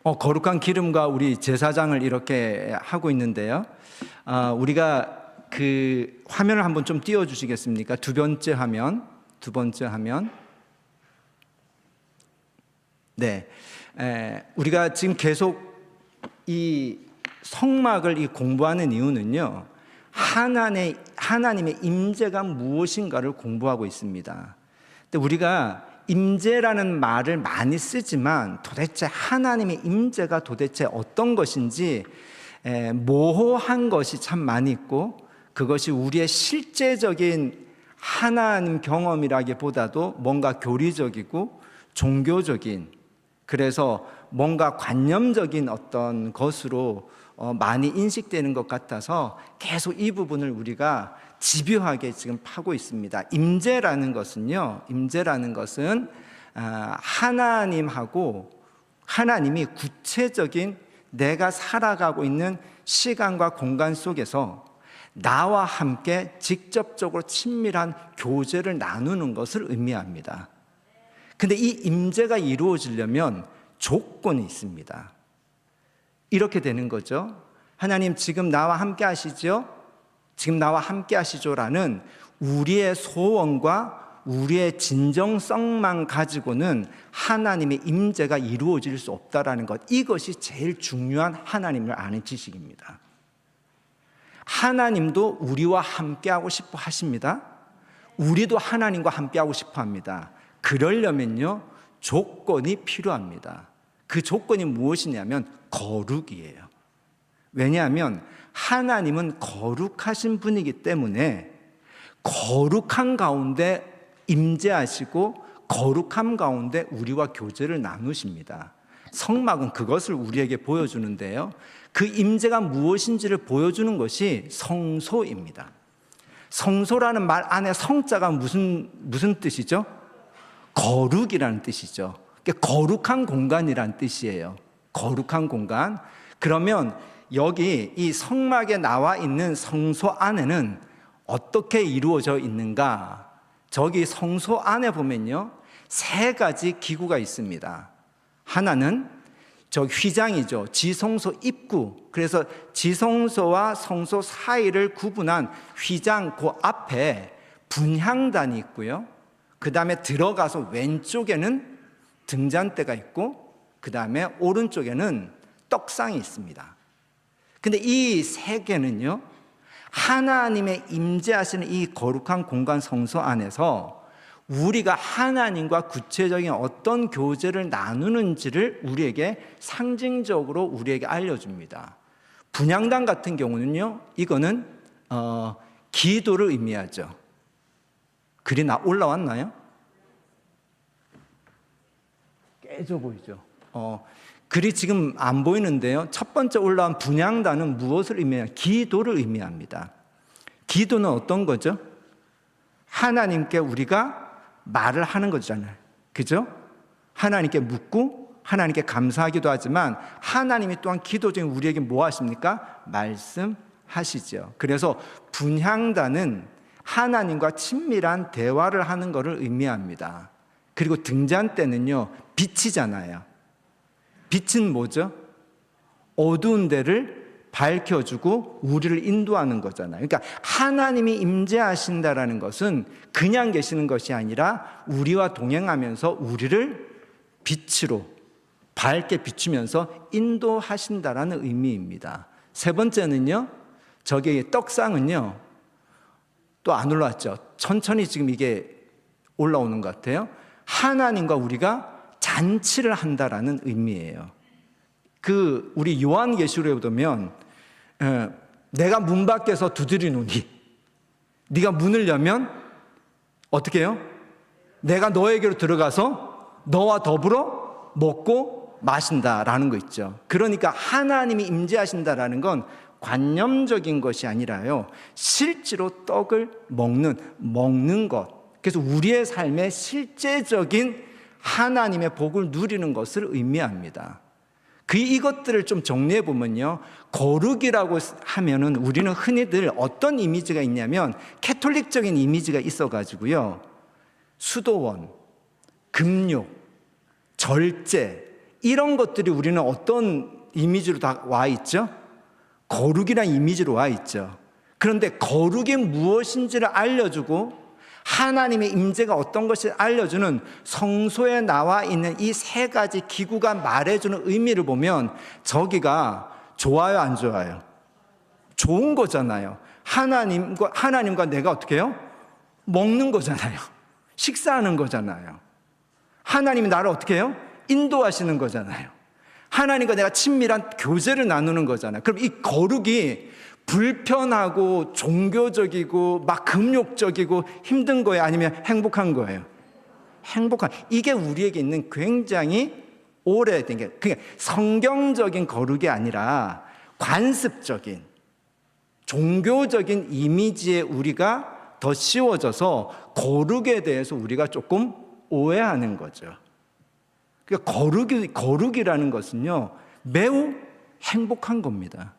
거룩한 기름과 우리 제사장을 이렇게 하고 있는데요. 우리가 그 화면을 한번 좀 띄워주시겠습니까? 두 번째 화면. 네, 우리가 지금 계속 이 성막을 공부하는 이유는요, 하나님의 임재가 무엇인가를 공부하고 있습니다. 근데 우리가 임재라는 말을 많이 쓰지만 도대체 하나님의 임재가 도대체 어떤 것인지 모호한 것이 참 많이 있고, 그것이 우리의 실제적인 하나님 경험이라기보다도 뭔가 교리적이고 종교적인, 그래서 뭔가 관념적인 어떤 것으로 많이 인식되는 것 같아서 계속 이 부분을 우리가 집요하게 지금 파고 있습니다. 임재라는 것은 하나님이 구체적인 내가 살아가고 있는 시간과 공간 속에서 나와 함께 직접적으로 친밀한 교제를 나누는 것을 의미합니다. 근데 이 임재가 이루어지려면 조건이 있습니다. 이렇게 되는 거죠. 하나님 지금 나와 함께 하시죠? 지금 나와 함께 하시죠라는 우리의 소원과 우리의 진정성만 가지고는 하나님의 임재가 이루어질 수 없다라는 것, 이것이 제일 중요한 하나님을 아는 지식입니다. 하나님도 우리와 함께하고 싶어 하십니다. 우리도 하나님과 함께하고 싶어 합니다. 그러려면요, 조건이 필요합니다. 그 조건이 무엇이냐면 거룩이에요. 왜냐하면 하나님은 거룩하신 분이기 때문에 거룩한 가운데 임재하시고 거룩함 가운데 우리와 교제를 나누십니다. 성막은 그것을 우리에게 보여주는데요, 그 임재가 무엇인지를 보여주는 것이 성소입니다. 성소라는 말 안에 성자가 무슨 뜻이죠? 거룩이라는 뜻이죠. 거룩한 공간이라는 뜻이에요. 거룩한 공간. 그러면 여기 이 성막에 나와 있는 성소 안에는 어떻게 이루어져 있는가? 저기 성소 안에 보면요, 3가지 기구가 있습니다. 하나는 저 휘장이죠. 지성소 입구. 그래서 지성소와 성소 사이를 구분한 휘장 그 앞에 분향단이 있고요. 그 다음에 들어가서 왼쪽에는 등잔대가 있고, 그 다음에 오른쪽에는 떡상이 있습니다. 근데 이 3개는요, 하나님의 임재하시는 이 거룩한 공간 성소 안에서 우리가 하나님과 구체적인 어떤 교제를 나누는지를 우리에게 상징적으로 우리에게 알려줍니다. 분향단 같은 경우는요, 이거는 기도를 의미하죠. 글이 올라왔나요? 깨져 보이죠? 글이 지금 안 보이는데요, 첫 번째 올라온 분향단은 무엇을 의미해요? 기도를 의미합니다. 기도는 어떤 거죠? 하나님께 우리가 말을 하는 거잖아요. 그죠? 하나님께 묻고 하나님께 감사하기도 하지만 하나님이 또한 기도 중에 우리에게 뭐 하십니까? 말씀하시죠. 그래서 분향단은 하나님과 친밀한 대화를 하는 것을 의미합니다. 그리고 등잔대는요, 빛이잖아요. 빛은 뭐죠? 어두운 데를 밝혀주고 우리를 인도하는 거잖아요. 그러니까 하나님이 임재하신다라는 것은 그냥 계시는 것이 아니라 우리와 동행하면서 우리를 빛으로 밝게 비추면서 인도하신다라는 의미입니다. 3번째는요, 저기 떡상은요, 또 안 올라왔죠. 천천히 지금 이게 올라오는 것 같아요. 하나님과 우리가 잔치를 한다라는 의미예요. 우리 요한계시록에 보면 내가 문 밖에서 두드리노니 네가 문을 열면 어떻게 해요? 내가 너에게로 들어가서 너와 더불어 먹고 마신다라는 거 있죠. 그러니까 하나님이 임재하신다라는 건 관념적인 것이 아니라요, 실제로 떡을 먹는 것. 그래서 우리의 삶에 실제적인 하나님의 복을 누리는 것을 의미합니다. 이것들을 좀 정리해 보면요, 거룩이라고 하면은 우리는 흔히들 어떤 이미지가 있냐면 캐톨릭적인 이미지가 있어가지고요, 수도원, 금욕, 절제, 이런 것들이 우리는 어떤 이미지로 다 와 있죠? 거룩이라는 이미지로 와 있죠. 그런데 거룩이 무엇인지를 알려주고 하나님의 임재가 어떤 것을 알려주는 성소에 나와 있는 이 세 가지 기구가 말해주는 의미를 보면 저기가 좋아요, 안 좋아요? 좋은 거잖아요. 하나님과 내가 어떻게 해요? 먹는 거잖아요. 식사하는 거잖아요. 하나님이 나를 어떻게 해요? 인도하시는 거잖아요. 하나님과 내가 친밀한 교제를 나누는 거잖아요. 그럼 이 거룩이 불편하고 종교적이고 막 금욕적이고 힘든 거예요? 아니면 행복한 거예요? 행복한. 이게 우리에게 있는 굉장히 오래된 게, 그게 성경적인 거룩이 아니라 관습적인 종교적인 이미지에 우리가 더 씌워져서 거룩에 대해서 우리가 조금 오해하는 거죠. 그러니까 거룩이라는 것은요, 매우 행복한 겁니다.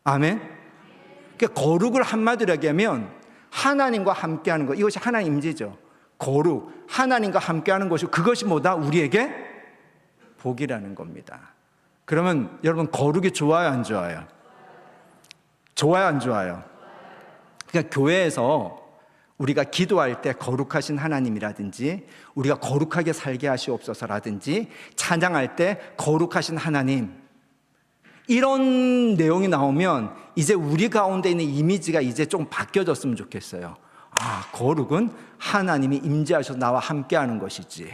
아멘? 그러니까 거룩을 한마디로 얘기하면 하나님과 함께하는 것, 이것이 하나님 임재죠. 거룩, 하나님과 함께하는 것이, 그것이 뭐다? 우리에게 복이라는 겁니다. 그러면 여러분, 거룩이 좋아요, 안 좋아요? 좋아요, 안 좋아요? 그러니까 교회에서 우리가 기도할 때 거룩하신 하나님이라든지, 우리가 거룩하게 살게 하시옵소서라든지, 찬양할 때 거룩하신 하나님, 이런 내용이 나오면 이제 우리 가운데 있는 이미지가 이제 좀 바뀌어졌으면 좋겠어요. 아, 거룩은 하나님이 임재하셔서 나와 함께하는 것이지,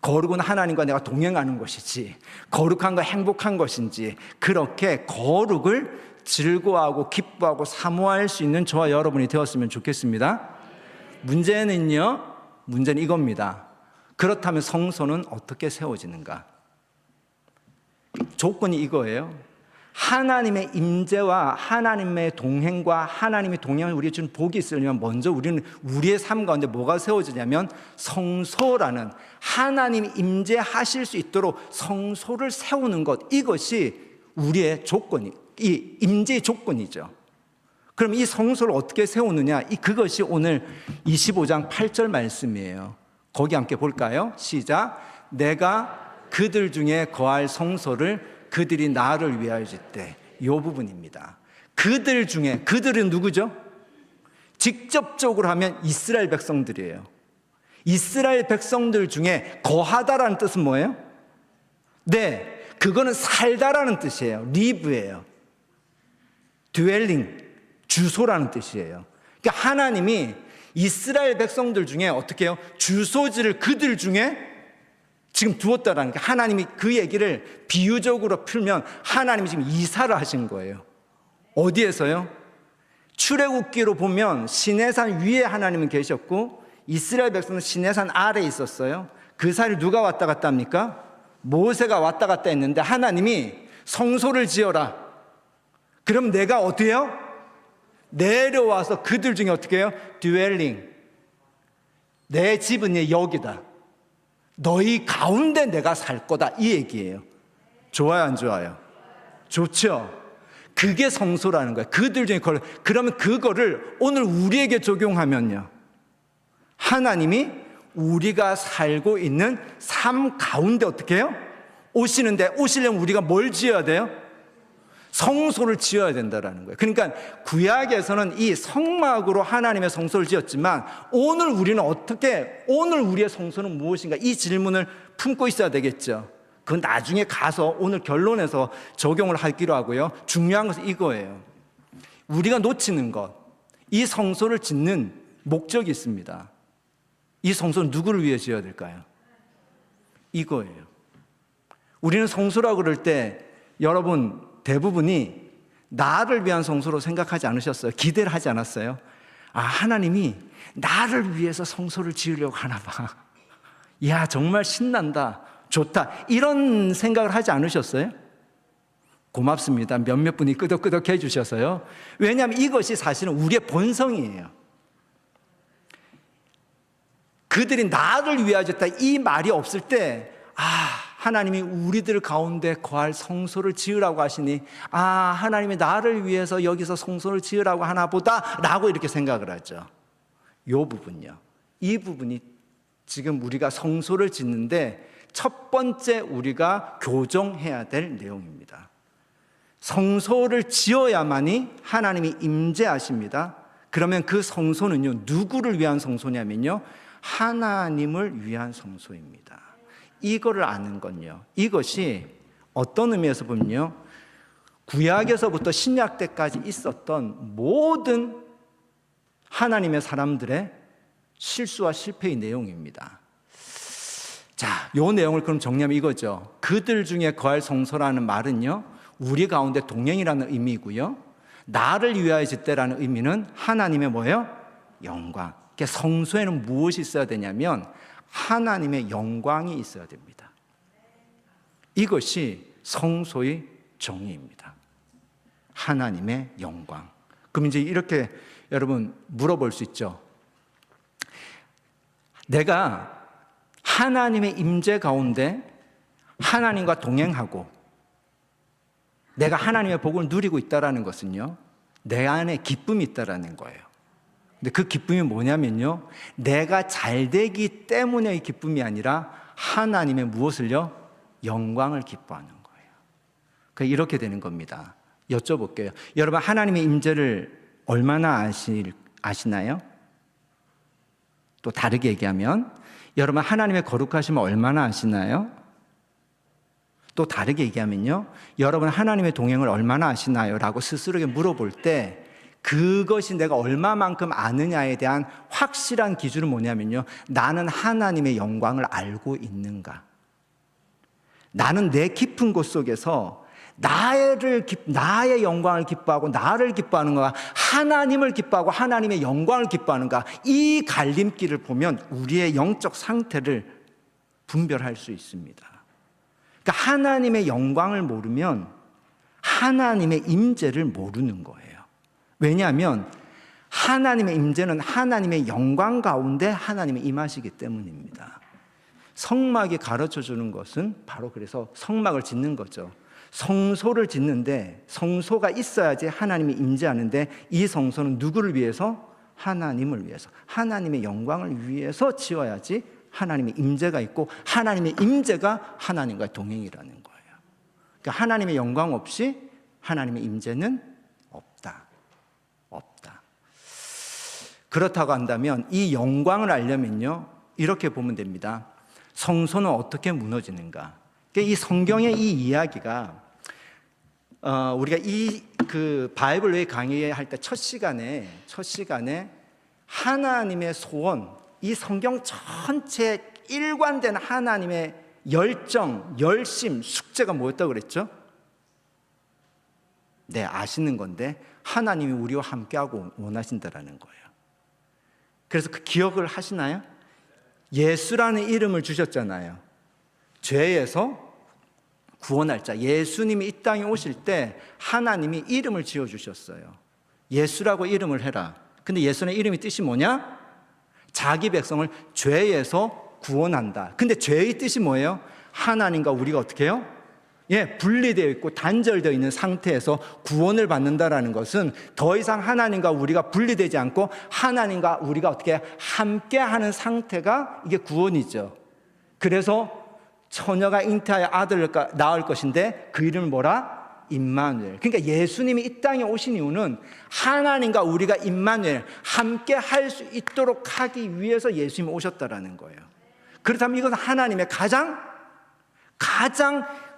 거룩은 하나님과 내가 동행하는 것이지, 거룩한 거 행복한 것인지, 그렇게 거룩을 즐거워하고 기뻐하고 사모할 수 있는 저와 여러분이 되었으면 좋겠습니다. 문제는 이겁니다. 그렇다면 성소는 어떻게 세워지는가? 조건이 이거예요. 하나님의 임재와 하나님의 동행과 하나님의 동행을 우리가 주는 복이 있으려면 먼저 우리는 우리의 삶 가운데 뭐가 세워지냐면 성소라는, 하나님이 임재하실 수 있도록 성소를 세우는 것, 이것이 우리의 조건이, 이 임재의 조건이죠. 그럼 이 성소를 어떻게 세우느냐? 그것이 오늘 25장 8절 말씀이에요. 거기 함께 볼까요? 시작. 내가 그들 중에 거할 성소를 그들이 나를 위하여 짓되. 이 부분입니다. 그들 중에, 그들은 누구죠? 직접적으로 하면 이스라엘 백성들이에요. 이스라엘 백성들 중에 거하다라는 뜻은 뭐예요? 네, 그거는 살다라는 뜻이에요. 리브예요. dwelling, 주소라는 뜻이에요. 그러니까 하나님이 이스라엘 백성들 중에 어떻게 해요? 주소지를 그들 중에 지금 두었다라는 게, 하나님이 그 얘기를 비유적으로 풀면 하나님이 지금 이사를 하신 거예요. 어디에서요? 출애굽기로 보면 시내산 위에 하나님은 계셨고 이스라엘 백성은 시내산 아래에 있었어요. 그 사이를 누가 왔다 갔다 합니까? 모세가 왔다 갔다 했는데 하나님이 성소를 지어라. 그럼 내가 어떻게 해요? 내려와서 그들 중에 어떻게 해요? dwelling. 내 집은 여기다. 너희 가운데 내가 살 거다. 이 얘기예요. 좋아요, 안 좋아요? 좋죠? 그게 성소라는 거예요. 그들 중에 그러면 그거를 오늘 우리에게 적용하면요, 하나님이 우리가 살고 있는 삶 가운데 어떻게 해요? 오시려면 우리가 뭘 지어야 돼요? 성소를 지어야 된다는 거예요. 그러니까 구약에서는 이 성막으로 하나님의 성소를 지었지만 오늘 우리의 성소는 무엇인가? 이 질문을 품고 있어야 되겠죠. 그건 나중에 가서 오늘 결론에서 적용을 하기로 하고요. 중요한 것은 이거예요. 우리가 놓치는 것, 이 성소를 짓는 목적이 있습니다. 이 성소는 누구를 위해 지어야 될까요? 이거예요. 우리는 성소라고 그럴 때 여러분 대부분이 나를 위한 성소로 생각하지 않으셨어요? 기대를 하지 않았어요? 아, 하나님이 나를 위해서 성소를 지으려고 하나 봐. 야, 정말 신난다. 좋다. 이런 생각을 하지 않으셨어요? 고맙습니다. 몇몇 분이 끄덕끄덕 해주셔서요. 왜냐하면 이것이 사실은 우리의 본성이에요. 그들이 나를 위하여 졌다, 이 말이 없을 때, 하나님이 우리들 가운데 거할 성소를 지으라고 하시니, 하나님이 나를 위해서 여기서 성소를 지으라고 하나 보다 라고 이렇게 생각을 하죠. 이 부분요. 이 부분이 지금 우리가 성소를 짓는데 첫 번째 우리가 교정해야 될 내용입니다. 성소를 지어야만이 하나님이 임재하십니다. 그러면 그 성소는요, 누구를 위한 성소냐면요, 하나님을 위한 성소입니다. 이거를 아는 건요, 이것이 어떤 의미에서 보면요, 구약에서부터 신약 때까지 있었던 모든 하나님의 사람들의 실수와 실패의 내용입니다. 자, 요 내용을 그럼 정리하면 이거죠. 그들 중에 거할 성소라는 말은요, 우리 가운데 동행이라는 의미고요, 나를 위하여 짓되라는 의미는 하나님의 뭐예요? 영광. 그러니까 성소에는 무엇이 있어야 되냐면 하나님의 영광이 있어야 됩니다. 이것이 성소의 정의입니다. 하나님의 영광. 그럼 이제 이렇게 여러분 물어볼 수 있죠. 내가 하나님의 임재 가운데 하나님과 동행하고 내가 하나님의 복을 누리고 있다는 것은요, 내 안에 기쁨이 있다는 거예요. 근데 그 기쁨이 뭐냐면요, 내가 잘 되기 때문의 기쁨이 아니라 하나님의 무엇을요? 영광을 기뻐하는 거예요. 그러니까 이렇게 되는 겁니다. 여쭤볼게요. 여러분, 하나님의 임재를 얼마나 아시나요? 또 다르게 얘기하면 여러분, 하나님의 거룩하심을 얼마나 아시나요? 또 다르게 얘기하면요, 여러분 하나님의 동행을 얼마나 아시나요? 라고 스스로에게 물어볼 때 그것이 내가 얼마만큼 아느냐에 대한 확실한 기준은 뭐냐면요, 나는 하나님의 영광을 알고 있는가? 나는 내 깊은 곳 속에서 나의 영광을 기뻐하고 나를 기뻐하는가, 하나님을 기뻐하고 하나님의 영광을 기뻐하는가? 이 갈림길을 보면 우리의 영적 상태를 분별할 수 있습니다. 그러니까 하나님의 영광을 모르면 하나님의 임재를 모르는 거예요. 왜냐하면 하나님의 임재는 하나님의 영광 가운데 하나님이 임하시기 때문입니다. 성막이 가르쳐 주는 것은 바로 그래서 성막을 짓는 거죠. 성소를 짓는데 성소가 있어야지 하나님이 임재하는데, 이 성소는 누구를 위해서? 하나님을 위해서, 하나님의 영광을 위해서 지어야지 하나님의 임재가 있고, 하나님의 임재가 하나님과 동행이라는 거예요. 그러니까 하나님의 영광 없이 하나님의 임재는 없다. 그렇다고 한다면 이 영광을 알려면요, 이렇게 보면 됩니다. 성소는 어떻게 무너지는가? 그러니까 이 성경의 이 이야기가 우리가 그 바이블 웨이 강의할 때 첫 시간에 하나님의 소원, 이 성경 전체에 일관된 하나님의 열정, 열심, 숙제가 뭐였다고 그랬죠? 네, 아시는 건데 하나님이 우리와 함께하고 원하신다라는 거예요. 그래서 그 기억을 하시나요? 예수라는 이름을 주셨잖아요. 죄에서 구원할 자, 예수님이 이 땅에 오실 때 하나님이 이름을 지어주셨어요. 예수라고 이름을 해라. 근데 예수의 이름이 뜻이 뭐냐? 자기 백성을 죄에서 구원한다. 근데 죄의 뜻이 뭐예요? 하나님과 우리가 어떻게 해요? 분리되어 있고 단절되어 있는 상태에서 구원을 받는다라는 것은 더 이상 하나님과 우리가 분리되지 않고 하나님과 우리가 어떻게 함께하는 상태가 이게 구원이죠. 그래서 처녀가 잉태하여 아들을 낳을 것인데 그 이름을 뭐라? 임마누엘. 그러니까 예수님이 이 땅에 오신 이유는 하나님과 우리가 임마누엘 함께 할 수 있도록 하기 위해서 예수님이 오셨다라는 거예요. 그렇다면 이것은 하나님의 가장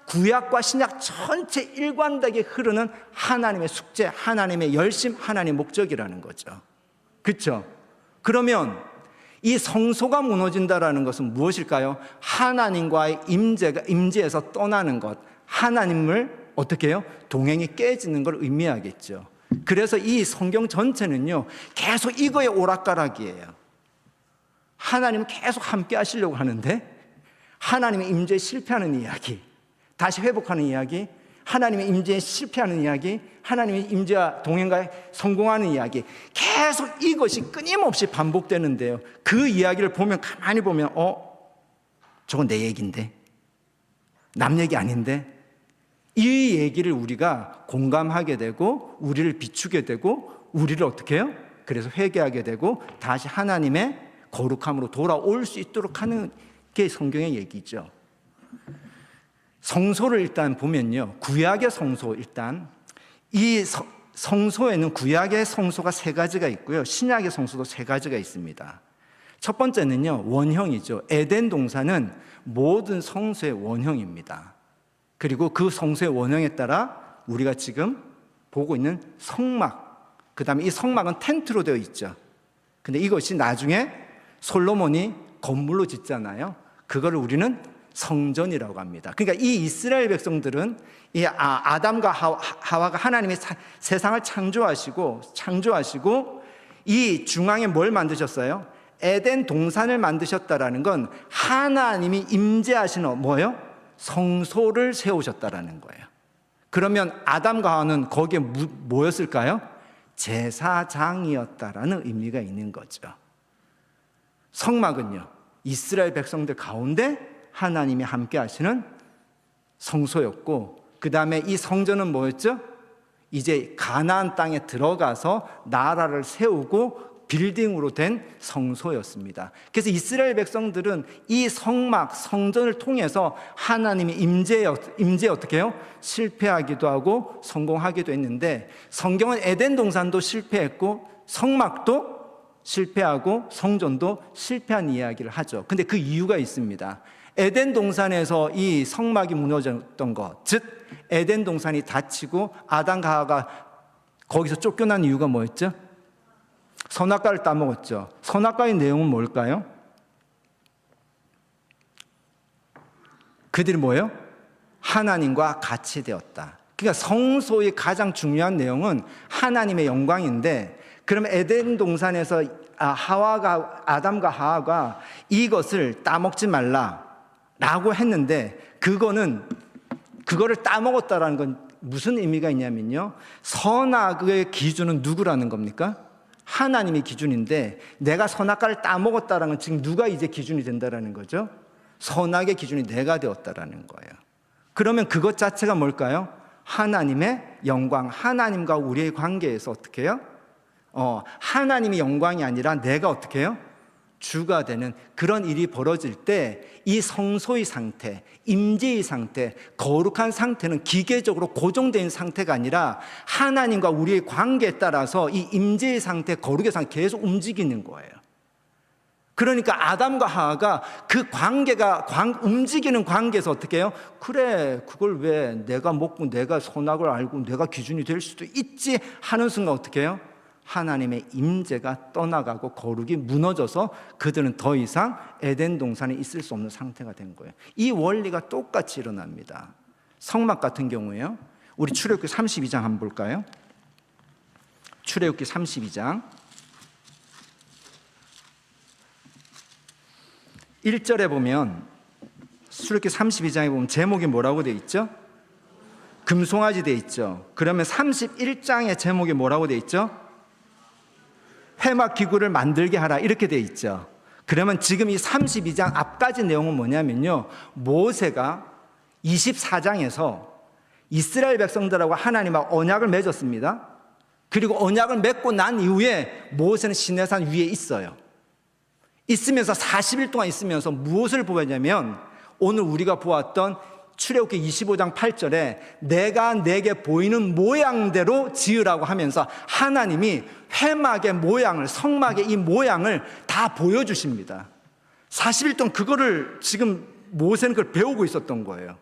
구약과 신약 전체 일관되게 흐르는 하나님의 숙제, 하나님의 열심, 하나님의 목적이라는 거죠. 그렇죠? 그러면 이 성소가 무너진다라는 것은 무엇일까요? 하나님과의 임재에서 떠나는 것, 하나님을 어떻게 해요? 동행이 깨지는 걸 의미하겠죠. 그래서 이 성경 전체는요, 계속 이거의 오락가락이에요. 하나님은 계속 함께 하시려고 하는데 하나님의 임재에 실패하는 이야기, 다시 회복하는 이야기, 하나님의 임재에 실패하는 이야기, 하나님의 임재와 동행과에 성공하는 이야기, 계속 이것이 끊임없이 반복되는데요, 그 이야기를 보면 가만히 보면 저건 내 얘기인데, 남 얘기 아닌데, 이 얘기를 우리가 공감하게 되고 우리를 비추게 되고 우리를 어떻게 해요? 그래서 회개하게 되고 다시 하나님의 거룩함으로 돌아올 수 있도록 하는 게 성경의 얘기죠. 성소를 일단 보면요, 구약의 성소, 일단 이 성소에는 구약의 성소가 세 가지가 있고요, 신약의 성소도 세 가지가 있습니다. 첫 번째는요, 원형이죠. 에덴 동산은 모든 성소의 원형입니다. 그리고 그 성소의 원형에 따라 우리가 지금 보고 있는 성막, 그 다음에 이 성막은 텐트로 되어 있죠. 근데 이것이 나중에 솔로몬이 건물로 짓잖아요. 그거를 우리는 성전이라고 합니다. 그러니까 이 이스라엘 백성들은 이 아담과 하와가 하나님이 세상을 창조하시고 이 중앙에 뭘 만드셨어요? 에덴 동산을 만드셨다라는 건 하나님이 임재하시는 뭐예요? 성소를 세우셨다라는 거예요. 그러면 아담과 하와는 거기에 뭐였을까요? 제사장이었다라는 의미가 있는 거죠. 성막은요, 이스라엘 백성들 가운데 하나님이 함께 하시는 성소였고, 그 다음에 이 성전은 뭐였죠? 이제 가나안 땅에 들어가서 나라를 세우고 빌딩으로 된 성소였습니다. 그래서 이스라엘 백성들은 이 성막, 성전을 통해서 하나님의 임재에 어떻게 해요? 실패하기도 하고 성공하기도 했는데, 성경은 에덴 동산도 실패했고 성막도 실패하고 성전도 실패한 이야기를 하죠. 근데 그 이유가 있습니다. 에덴 동산에서 이 성막이 무너졌던 것, 즉 에덴 동산이 닫히고 아담과 하와가 거기서 쫓겨난 이유가 뭐였죠? 선악과를 따먹었죠. 선악과의 내용은 뭘까요? 그들이 뭐예요? 하나님과 같이 되었다. 그러니까 성소의 가장 중요한 내용은 하나님의 영광인데, 그럼 에덴 동산에서 아담과 하와가 이것을 따먹지 말라라고 했는데, 그거를 따먹었다라는 건 무슨 의미가 있냐면요, 선악의 기준은 누구라는 겁니까? 하나님의 기준인데, 내가 선악과를 따먹었다라는 건 지금 누가 이제 기준이 된다라는 거죠? 선악의 기준이 내가 되었다라는 거예요. 그러면 그것 자체가 뭘까요? 하나님의 영광, 하나님과 우리의 관계에서 어떻게 해요? 하나님의 영광이 아니라 내가 어떻게 해요? 주가 되는 그런 일이 벌어질 때, 이 성소의 상태, 임재의 상태, 거룩한 상태는 기계적으로 고정된 상태가 아니라 하나님과 우리의 관계에 따라서 이 임재의 상태, 거룩의 상태 계속 움직이는 거예요. 그러니까 아담과 하와가 그 관계가 움직이는 관계에서 어떻게 해요? 그래, 그걸 왜 내가 먹고 내가 선악을 알고 내가 기준이 될 수도 있지 하는 순간 어떻게 해요? 하나님의 임재가 떠나가고 거룩이 무너져서 그들은 더 이상 에덴 동산에 있을 수 없는 상태가 된 거예요. 이 원리가 똑같이 일어납니다. 성막 같은 경우에요, 우리 출애굽기 32장 한번 볼까요? 출애굽기 32장 1절에 보면, 출애굽기 32장에 보면 제목이 뭐라고 되어 있죠? 금송아지 되어 있죠. 그러면 31장의 제목이 뭐라고 되어 있죠? 회막 기구를 만들게 하라, 이렇게 되어 있죠. 그러면 지금 이 32장 앞까지 내용은 뭐냐면요, 모세가 24장에서 이스라엘 백성들하고 하나님과 언약을 맺었습니다. 그리고 언약을 맺고 난 이후에 모세는 시내산 위에 있어요. 있으면서 40일 동안 있으면서 무엇을 보았냐면, 오늘 우리가 보았던 출애굽기 25장 8절에 내가 내게 보이는 모양대로 지으라고 하면서 하나님이 회막의 모양을, 성막의 이 모양을 다 보여주십니다. 40일 동안 그거를 지금 모세는 그걸 배우고 있었던 거예요.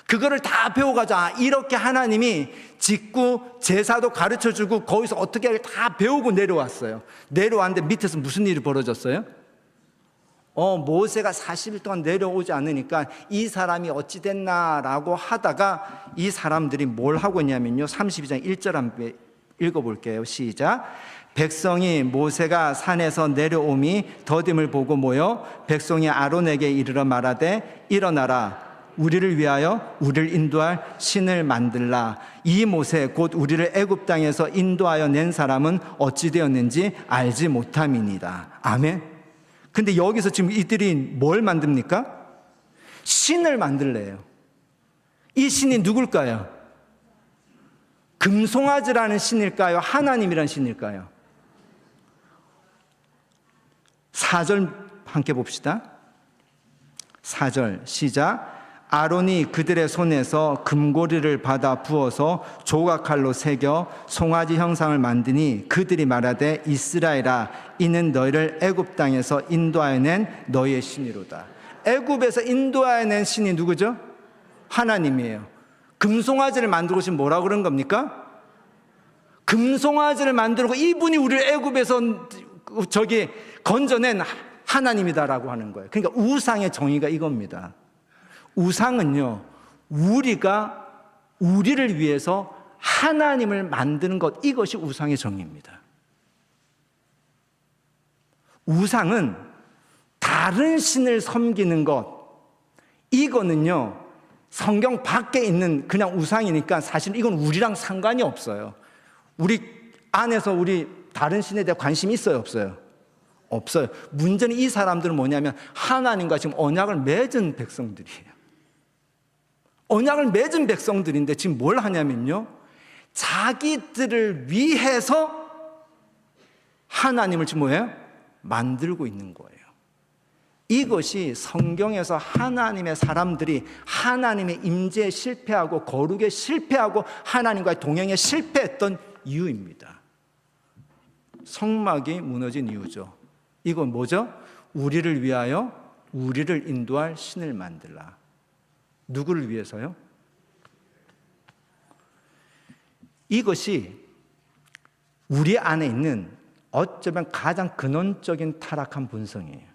그거를 다 배워가자 이렇게 하나님이 짓고 제사도 가르쳐주고 거기서 어떻게 다 배우고 내려왔어요. 내려왔는데 밑에서 무슨 일이 벌어졌어요? 모세가 40일 동안 내려오지 않으니까 이 사람이 어찌 됐나라고 하다가 이 사람들이 뭘 하고 있냐면요, 32장 1절 한번 읽어볼게요. 시작. 백성이 모세가 산에서 내려오미 더딤을 보고 모여 백성이 아론에게 이르러 말하되, 일어나라, 우리를 위하여 우리를 인도할 신을 만들라. 이 모세 곧 우리를 애굽 땅에서 인도하여 낸 사람은 어찌 되었는지 알지 못함이니이다. 아멘. 근데 여기서 지금 이들이 뭘 만듭니까? 신을 만들래요. 이 신이 누굴까요? 금송아지라는 신일까요? 하나님이라는 신일까요? 4절 함께 봅시다. 4절 시작. 아론이 그들의 손에서 금고리를 받아 부어서 조각칼로 새겨 송아지 형상을 만드니 그들이 말하되 이스라엘아 이는 너희를 애굽 땅에서 인도하여 낸 너희의 신이로다. 애굽에서 인도하여 낸 신이 누구죠? 하나님이에요. 금송아지를 만들고 지금 뭐라고 그런 겁니까? 금송아지를 만들고 이분이 우리를 애굽에서 저기 건져낸 하나님이다라고 하는 거예요. 그러니까 우상의 정의가 이겁니다. 우상은요, 우리가 우리를 위해서 하나님을 만드는 것, 이것이 우상의 정의입니다. 우상은 다른 신을 섬기는 것, 이거는요 성경 밖에 있는 그냥 우상이니까 사실 이건 우리랑 상관이 없어요. 우리 안에서 우리 다른 신에 대해 관심이 있어요, 없어요? 없어요. 문제는 이 사람들은 뭐냐면 하나님과 지금 언약을 맺은 백성들이에요. 언약을 맺은 백성들인데 지금 뭘 하냐면요, 자기들을 위해서 하나님을 지금 뭐예요? 만들고 있는 거예요. 이것이 성경에서 하나님의 사람들이 하나님의 임재에 실패하고 거룩에 실패하고 하나님과의 동행에 실패했던 이유입니다. 성막이 무너진 이유죠. 이건 뭐죠? 우리를 위하여 우리를 인도할 신을 만들라. 누구를 위해서요? 이것이 우리 안에 있는 어쩌면 가장 근원적인 타락한 본성이에요.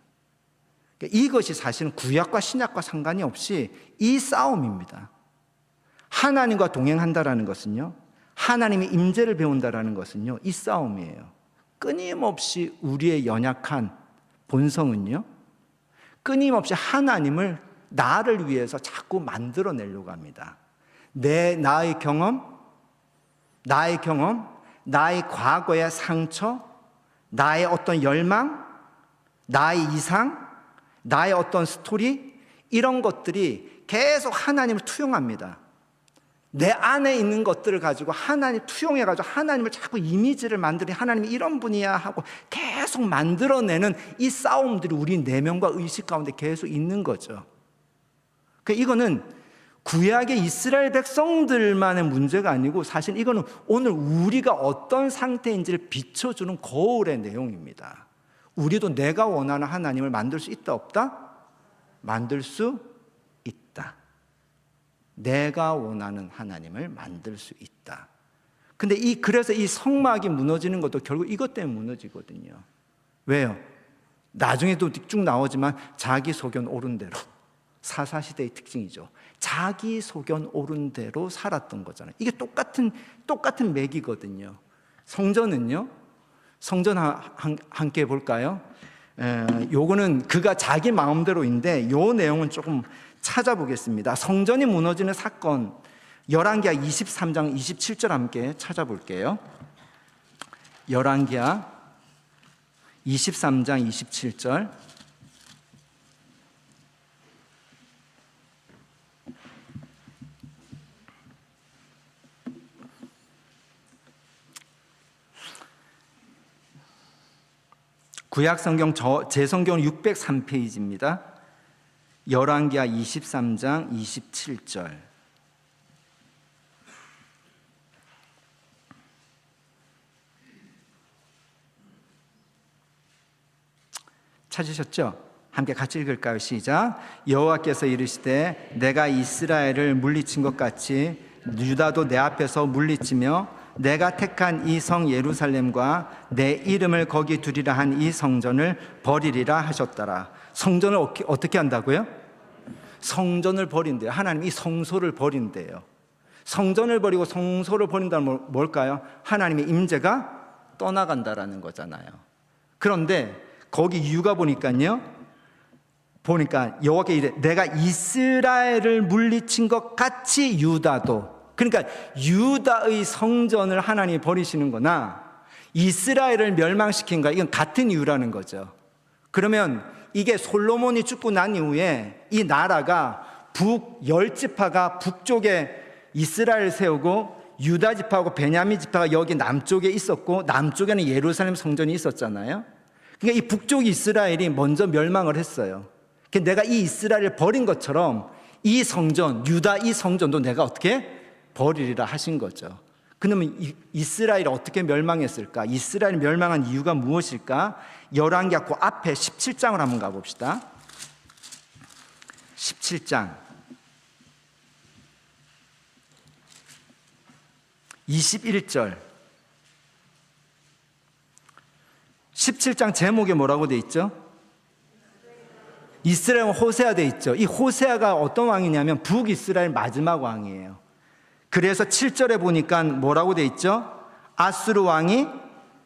이것이 사실은 구약과 신약과 상관이 없이 이 싸움입니다. 하나님과 동행한다라는 것은요, 하나님의 임재를 배운다라는 것은요, 이 싸움이에요. 끊임없이 우리의 연약한 본성은요, 끊임없이 하나님을 나를 위해서 자꾸 만들어내려고 합니다. 나의 경험, 나의 과거의 상처, 나의 어떤 열망, 나의 이상, 나의 어떤 스토리, 이런 것들이 계속 하나님을 투영합니다. 내 안에 있는 것들을 가지고 하나님 투영해가지고 하나님을 자꾸 이미지를 만들니 하나님이 이런 분이야 하고 계속 만들어내는 이 싸움들이 우리 내면과 의식 가운데 계속 있는 거죠. 그러니까 이거는 구약의 이스라엘 백성들만의 문제가 아니고 사실 이거는 오늘 우리가 어떤 상태인지를 비춰주는 거울의 내용입니다. 우리도 내가 원하는 하나님을 만들 수 있다 없다? 만들 수 있다. 내가 원하는 하나님을 만들 수 있다. 근데 그래서 이 성막이 무너지는 것도 결국 이것 때문에 무너지거든요. 왜요? 나중에도 쭉 나오지만 자기 소견 옳은 대로, 사사시대의 특징이죠. 자기 소견 옳은 대로 살았던 거잖아요. 이게 똑같은 맥이거든요. 성전은요, 성전 함께 볼까요? 요거는 그가 자기 마음대로인데 요 내용은 조금 찾아보겠습니다. 성전이 무너지는 사건, 열왕기하 23장 27절 함께 찾아볼게요. 열왕기하 23장 27절. 구약성경 제 성경은 603페이지입니다. 열왕기하 23장 27절. 찾으셨죠? 함께 같이 읽을까요? 시작. 여호와께서 이르시되 내가 이스라엘을 물리친 것 같이 유다도 내 앞에서 물리치며 내가 택한 이 성 예루살렘과 내 이름을 거기 두리라 한 이 성전을 버리리라 하셨더라. 성전을 어떻게 한다고요? 성전을 버린대요. 하나님 이 성소를 버린대요. 성전을 버리고 성소를 버린다는 뭘까요? 하나님의 임재가 떠나간다라는 거잖아요. 그런데 거기 이유가 보니까 여호와께 이래 내가 이스라엘을 물리친 것 같이 유다도, 그러니까 유다의 성전을 하나님이 버리시는 거나 이스라엘을 멸망시킨 거, 이건 같은 이유라는 거죠. 그러면 이게 솔로몬이 죽고 난 이후에 이 나라가 열 지파가 북쪽에 이스라엘을 세우고 유다 지파하고 베냐민 지파가 여기 남쪽에 있었고 남쪽에는 예루살렘 성전이 있었잖아요. 그러니까 이 북쪽 이스라엘이 먼저 멸망을 했어요. 내가 이 이스라엘을 버린 것처럼 이 성전, 유다 이 성전도 내가 어떻게 버리리라 하신 거죠. 그러면 이스라엘이 어떻게 멸망했을까? 이스라엘이 멸망한 이유가 무엇일까? 열왕기하 그 앞에 17장을 한번 가봅시다. 17장 21절. 17장 제목에 뭐라고 돼 있죠? 이스라엘은 호세아 돼 있죠. 이 호세아가 어떤 왕이냐면 북이스라엘 마지막 왕이에요. 그래서 7절에 보니까 뭐라고 돼 있죠? 아수르 왕이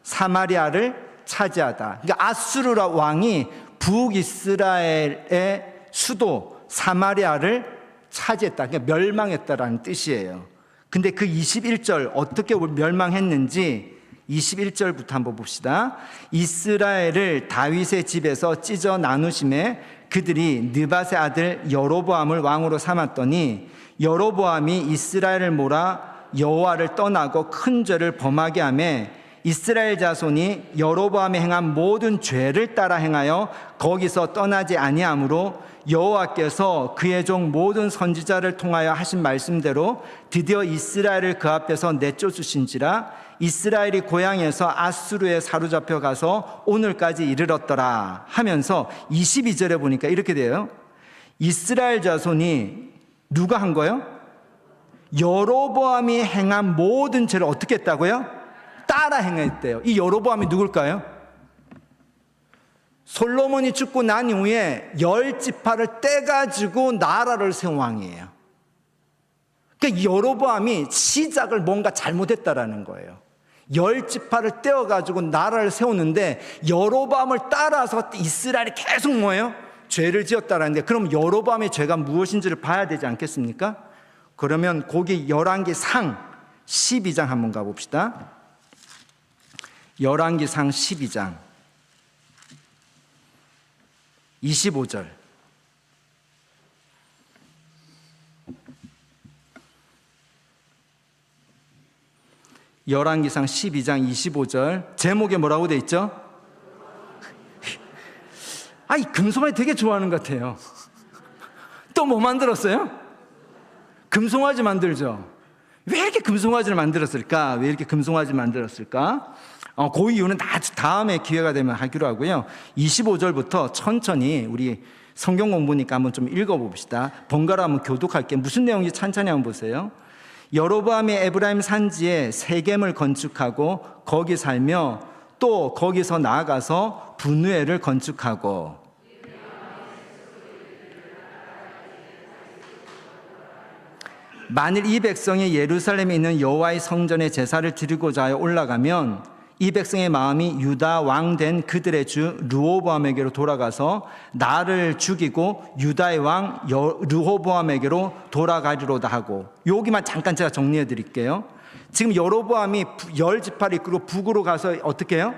사마리아를 차지하다. 그러니까 아수르 왕이 북이스라엘의 수도 사마리아를 차지했다. 그러니까 멸망했다라는 뜻이에요. 근데 그 21절 어떻게 멸망했는지 21절부터 한번 봅시다. 이스라엘을 다윗의 집에서 찢어 나누심에 그들이 느밧의 아들 여로보암을 왕으로 삼았더니 여로보암이 이스라엘을 몰아 여호와를 떠나고 큰 죄를 범하게 하며 이스라엘 자손이 여로보암이 행한 모든 죄를 따라 행하여 거기서 떠나지 아니하므로 여호와께서 그의 종 모든 선지자를 통하여 하신 말씀대로 드디어 이스라엘을 그 앞에서 내쫓으신지라. 이스라엘이 고향에서 아수르에 사로잡혀 가서 오늘까지 이르렀더라 하면서 22절에 보니까 이렇게 돼요. 이스라엘 자손이 누가 한 거예요? 여로보암이 행한 모든 죄를 어떻게 했다고요? 따라 행했대요. 이 여로보암이 누굴까요? 솔로몬이 죽고 난 이후에 10지파를 떼가지고 나라를 세운 왕이에요. 그러니까 여로보암이 시작을 뭔가 잘못했다라는 거예요. 10지파를 떼어가지고 나라를 세우는데 여로보암을 따라서 이스라엘이 계속 뭐예요? 죄를 지었다라는데, 그럼 여로보암의 죄가 무엇인지를 봐야 되지 않겠습니까? 그러면 거기 열왕기상 12장 한번 가봅시다. 열왕기상 12장 25절. 열왕기상 12장 25절. 제목에 뭐라고 돼 있죠? 이 금송아지 되게 좋아하는 것 같아요. 또 뭐 만들었어요? 금송아지 만들죠. 왜 이렇게 금송아지를 만들었을까? 왜 이렇게 금송아지를 만들었을까? 그 이유는 다음에 기회가 되면 하기로 하고요. 25절부터 천천히 우리 성경 공부니까 한번 좀 읽어봅시다. 번갈아 한번 교독할게요. 무슨 내용인지 천천히 한번 보세요. 여로보암이 에브라임 산지에 세겜을 건축하고 거기 살며 또 거기서 나아가서 분우엘을 건축하고, 만일 이 백성이 예루살렘에 있는 여호와의 성전에 제사를 드리고자 하여 올라가면 이 백성의 마음이 유다 왕 된 그들의 주 르호보암에게로 돌아가서 나를 죽이고 유다의 왕 르호보암에게로 돌아가리로다 하고. 여기만 잠깐 제가 정리해 드릴게요. 지금 여로보암이 10지파를 이끌고 북으로 가서 어떻게 해요?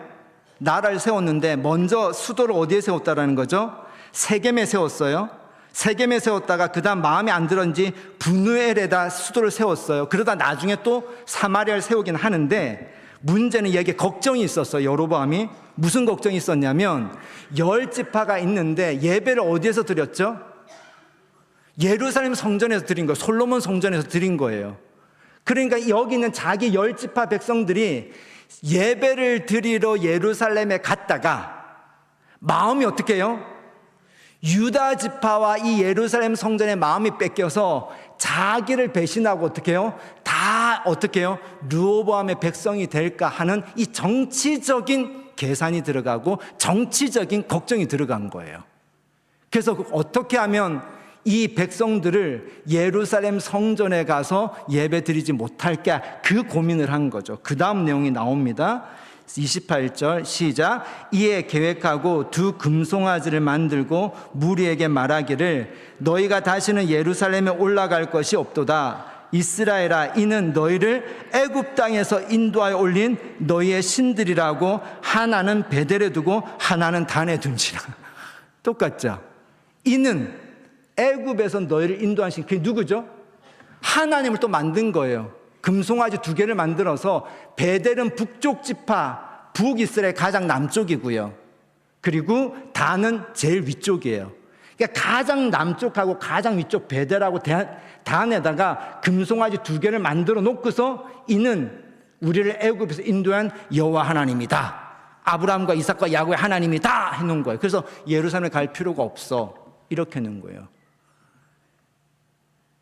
나라를 세웠는데 먼저 수도를 어디에 세웠다라는 거죠? 세겜에 세웠어요. 세겜에 세웠다가 그 다음 마음에 안 들었는지 분우엘에다 수도를 세웠어요. 그러다 나중에 또 사마리아를 세우긴 하는데, 문제는 여기에 걱정이 있었어요. 여로보암이 무슨 걱정이 있었냐면 10지파가 있는데 예배를 어디에서 드렸죠? 예루살렘 성전에서 드린 거예요. 솔로몬 성전에서 드린 거예요. 그러니까 여기 있는 자기 10지파 백성들이 예배를 드리러 예루살렘에 갔다가 마음이 어떻게 해요? 유다 지파와 이 예루살렘 성전의 마음이 뺏겨서 자기를 배신하고 어떻게 해요? 다 어떻게 해요? 르호보암의 백성이 될까 하는 이 정치적인 계산이 들어가고 정치적인 걱정이 들어간 거예요. 그래서 어떻게 하면 이 백성들을 예루살렘 성전에 가서 예배 드리지 못할까, 그 고민을 한 거죠. 그 다음 내용이 나옵니다. 28절 시작. 이에 계획하고 두 금송아지를 만들고 무리에게 말하기를 너희가 다시는 예루살렘에 올라갈 것이 없도다. 이스라엘아, 이는 너희를 애굽 땅에서 인도하여 올린 너희의 신들이라고 하나는 베델에 두고 하나는 단에 둔지라. 똑같죠? 이는 애굽에서 너희를 인도한 신, 그게 누구죠? 하나님을 또 만든 거예요. 금송아지 2개를 만들어서 베델은 북쪽 지파, 북이스라엘 가장 남쪽이고요. 그리고 단은 제일 위쪽이에요. 그러니까 가장 남쪽하고 가장 위쪽 베델하고 단에다가 금송아지 2개를 만들어 놓고서 이는 우리를 애굽에서 인도한 여호와 하나님이다. 아브라함과 이삭과 야곱의 하나님이다 해놓은 거예요. 그래서 예루살렘에 갈 필요가 없어. 이렇게 해놓은 거예요.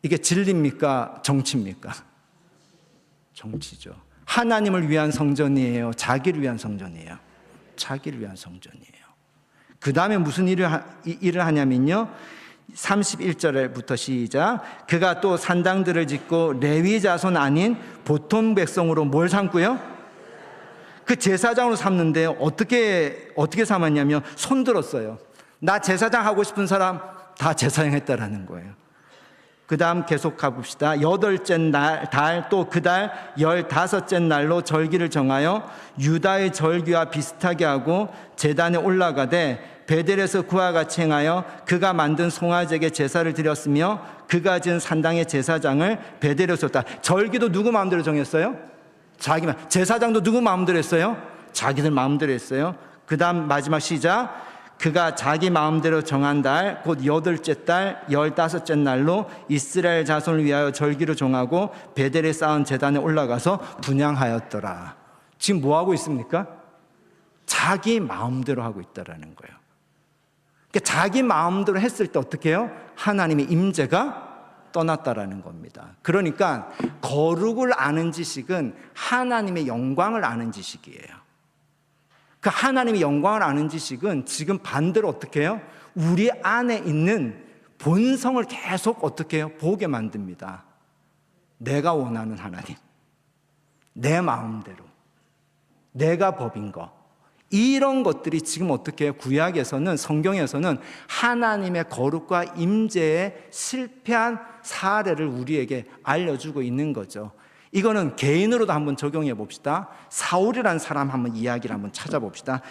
이게 진리입니까? 정치입니까? 정치죠. 하나님을 위한 성전이에요? 자기를 위한 성전이에요? 자기를 위한 성전이에요. 그 다음에 무슨 일을 하냐면요, 31절부터 시작. 그가 또 산당들을 짓고 레위 자손 아닌 보통 백성으로 뭘 삼고요? 그 제사장으로 삼는데 어떻게 삼았냐면 손들었어요. 나 제사장 하고 싶은 사람 다 제사장 했다라는 거예요. 그 다음 계속 가봅시다. 8째 달 또 그 달 15째 날로 절기를 정하여 유다의 절기와 비슷하게 하고 제단에 올라가되 베델에서 그와 같이 행하여 그가 만든 송아지에게 제사를 드렸으며 그가 지은 산당의 제사장을 베델에 뒀다. 절기도 누구 마음대로 정했어요? 자기만. 제사장도 누구 마음대로 했어요? 자기들 마음대로 했어요. 그 다음 마지막 시작. 그가 자기 마음대로 정한 달 곧 8째 달 15째 날로 이스라엘 자손을 위하여 절기를 정하고 베델에 쌓은 제단에 올라가서 분향하였더라. 지금 뭐 하고 있습니까? 자기 마음대로 하고 있다라는 거예요. 그러니까 자기 마음대로 했을 때 어떻게 해요? 하나님의 임재가 떠났다라는 겁니다. 그러니까 거룩을 아는 지식은 하나님의 영광을 아는 지식이에요. 그 하나님의 영광을 아는 지식은 지금 반대로 어떻게 해요? 우리 안에 있는 본성을 계속 어떻게 해요? 보게 만듭니다. 내가 원하는 하나님, 내 마음대로, 내가 법인 거, 이런 것들이 지금 어떻게 해요? 구약에서는, 성경에서는 하나님의 거룩과 임재에 실패한 사례를 우리에게 알려주고 있는 거죠. 이거는 개인으로도 한번 적용해 봅시다. 사울이라는 사람 한번 이야기를 한번 찾아봅시다.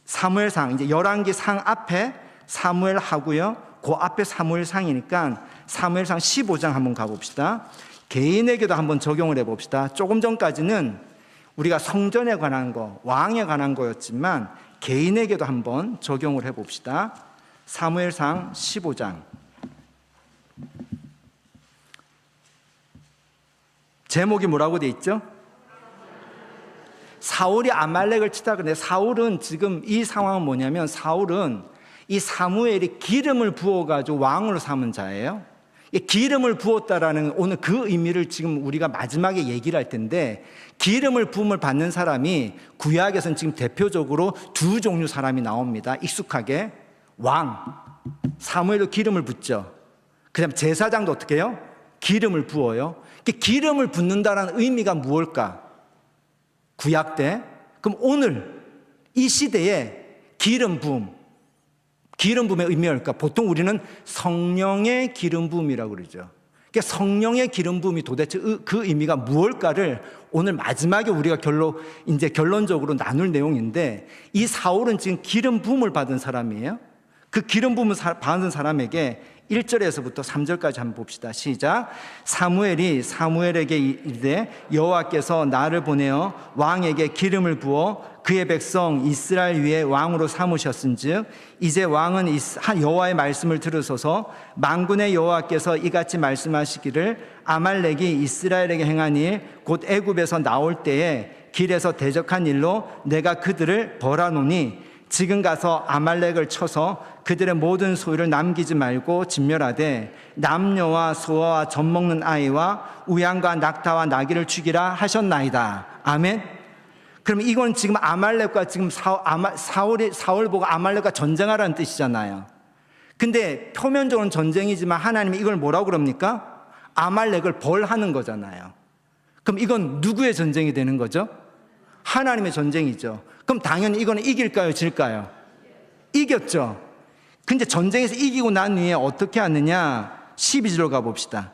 사무엘상, 이제 열왕기상 앞에 사무엘 하고요, 그 앞에 사무엘상이니까 사무엘상 15장 한번 가봅시다. 개인에게도 한번 적용을 해봅시다. 조금 전까지는 우리가 성전에 관한 거, 왕에 관한 거였지만 개인에게도 한번 적용을 해봅시다. 사무엘상 15장. 제목이 뭐라고 돼 있죠? 사울이 아말렉을 치다. 근데 사울은 지금 이 상황은 뭐냐면, 사울은 이 사무엘이 기름을 부어가지고 왕으로 삼은 자예요. 기름을 부었다라는 오늘 그 의미를 지금 우리가 마지막에 얘기를 할 텐데, 기름을 부음을 받는 사람이 구약에서는 지금 대표적으로 2 종류 사람이 나옵니다. 익숙하게 왕, 사무엘도 기름을 붓죠. 그 다음 제사장도 어떻게 해요? 기름을 부어요. 기름을 붓는다는 의미가 무엇일까? 구약 때. 그럼 오늘 이 시대에 기름 부음의 의미가 뭘까? 보통 우리는 성령의 기름 부음이라고 그러죠. 그러니까 성령의 기름 부음이 도대체 그 의미가 무엇일까를 오늘 마지막에 우리가 결론적으로 나눌 내용인데, 이 사울은 지금 기름 부음을 받은 사람이에요. 그 기름 부음을 받은 사람에게 1절에서부터 3절까지 한번 봅시다. 시작. 사무엘이 사무엘에게 이르되 여호와께서 나를 보내어 왕에게 기름을 부어 그의 백성 이스라엘 위에 왕으로 삼으셨은즉 이제 왕은 여호와의 말씀을 들으소서. 만군의 여호와께서 이같이 말씀하시기를 아말렉이 이스라엘에게 행한 일 곧 애굽에서 나올 때에 길에서 대적한 일로 내가 그들을 벌하노니 지금 가서 아말렉을 쳐서 그들의 모든 소유를 남기지 말고 진멸하되 남녀와 소아와 젖 먹는 아이와 우양과 낙타와 나귀를 죽이라 하셨나이다. 아멘. 그럼 이건 지금 아말렉과 지금 사울 보고 아말렉과 전쟁하라는 뜻이잖아요. 근데 표면적으로는 전쟁이지만 하나님이 이걸 뭐라고 그럽니까? 아말렉을 벌하는 거잖아요. 그럼 이건 누구의 전쟁이 되는 거죠? 하나님의 전쟁이죠. 그럼 당연히 이거는 이길까요? 질까요? 이겼죠. 근데 전쟁에서 이기고 난 후에 어떻게 하느냐? 12절로 가봅시다.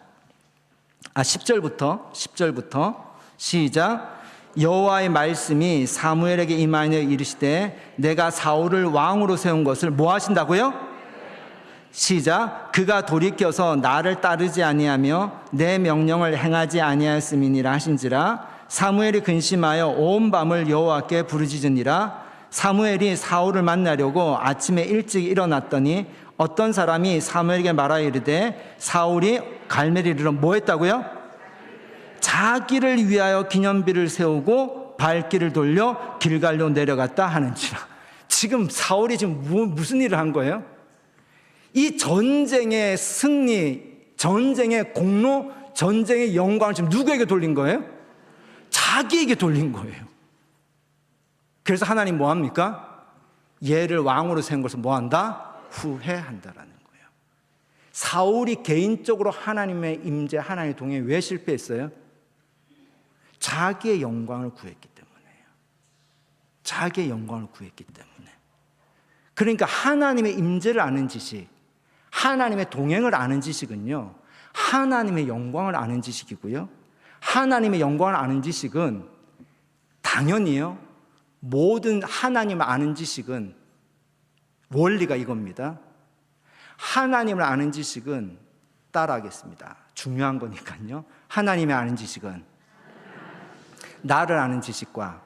10절부터 시작. 여호와의 말씀이 사무엘에게 임하여 이르시되 내가 사울을 왕으로 세운 것을 뭐 하신다고요? 시작. 그가 돌이켜서 나를 따르지 아니하며 내 명령을 행하지 아니하였음이니라 하신지라. 사무엘이 근심하여 온 밤을 여호와께 부르짖으니라. 사무엘이 사울을 만나려고 아침에 일찍 일어났더니 어떤 사람이 사무엘에게 말하여 이르되 사울이 갈멜에 이르러 뭐 했다고요? 자기를 위하여 기념비를 세우고 발길을 돌려 길갈로 내려갔다 하는지라. 지금 사울이 지금 무슨 일을 한 거예요? 이 전쟁의 승리, 전쟁의 공로, 전쟁의 영광을 지금 누구에게 돌린 거예요? 자기에게 돌린 거예요. 그래서 하나님 뭐 합니까? 얘를 왕으로 세운 것을 뭐 한다? 후회한다라는 거예요. 사울이 개인적으로 하나님의 임재, 하나님의 동행에 왜 실패했어요? 자기의 영광을 구했기 때문에요. 자기의 영광을 구했기 때문에. 그러니까 하나님의 임재를 아는 지식, 하나님의 동행을 아는 지식은요, 하나님의 영광을 아는 지식이고요. 하나님의 영광을 아는 지식은 당연히요, 모든 하나님을 아는 지식은 원리가 이겁니다. 하나님을 아는 지식은 따라하겠습니다. 중요한 거니까요. 하나님의 아는 지식은 나를 아는 지식과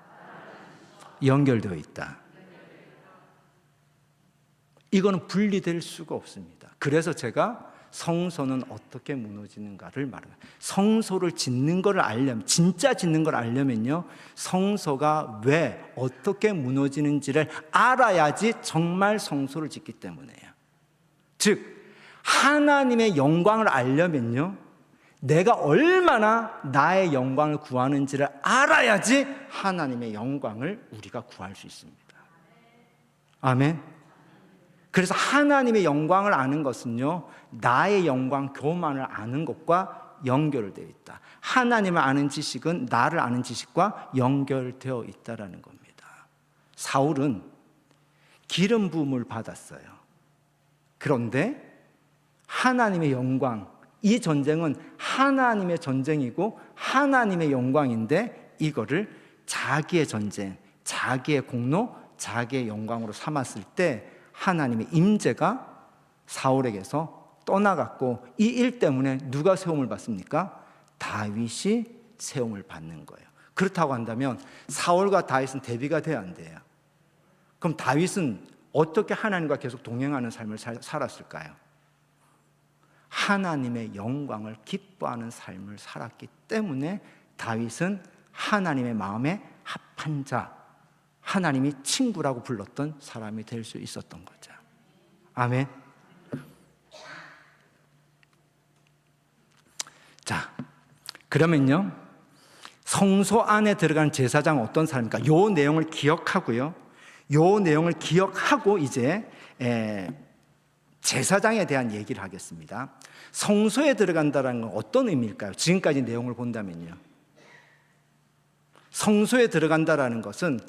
연결되어 있다. 이거는 분리될 수가 없습니다. 그래서 제가 성소는 어떻게 무너지는가를 말합니다. 성소를 짓는 걸 알려면, 진짜 짓는 걸 알려면요, 성소가 왜 어떻게 무너지는지를 알아야지 정말 성소를 짓기 때문이에요. 즉 하나님의 영광을 알려면요, 내가 얼마나 나의 영광을 구하는지를 알아야지 하나님의 영광을 우리가 구할 수 있습니다. 아멘. 그래서 하나님의 영광을 아는 것은요, 나의 영광, 교만을 아는 것과 연결되어 있다. 하나님을 아는 지식은 나를 아는 지식과 연결되어 있다는 겁니다. 사울은 기름 부음을 받았어요. 그런데 하나님의 영광, 이 전쟁은 하나님의 전쟁이고 하나님의 영광인데 이거를 자기의 전쟁, 자기의 공로, 자기의 영광으로 삼았을 때 하나님의 임재가 사울에게서 떠나갔고, 이 일 때문에 누가 세움을 받습니까? 다윗이 세움을 받는 거예요. 그렇다고 한다면 사울과 다윗은 대비가 돼야 안 돼요. 그럼 다윗은 어떻게 하나님과 계속 동행하는 삶을 살았을까요? 하나님의 영광을 기뻐하는 삶을 살았기 때문에 다윗은 하나님의 마음에 합한 자, 하나님이 친구라고 불렀던 사람이 될 수 있었던 거죠. 아멘. 자, 그러면요, 성소 안에 들어가는 제사장은 어떤 사람입니까? 요 내용을 기억하고요, 요 내용을 기억하고 이제 제사장에 대한 얘기를 하겠습니다. 성소에 들어간다는 건 어떤 의미일까요? 지금까지 내용을 본다면요, 성소에 들어간다라는 것은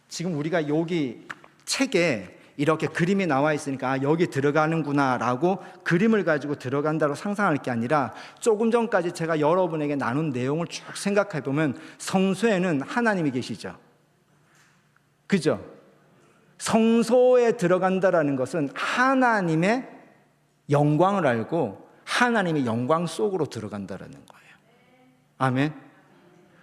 지금 우리가 여기 책에 이렇게 그림이 나와 있으니까 여기 들어가는구나 라고 그림을 가지고 들어간다고 상상할 게 아니라, 조금 전까지 제가 여러분에게 나눈 내용을 쭉 생각해 보면 성소에는 하나님이 계시죠. 그죠? 성소에 들어간다라는 것은 하나님의 영광을 알고 하나님의 영광 속으로 들어간다라는 거예요. 아멘.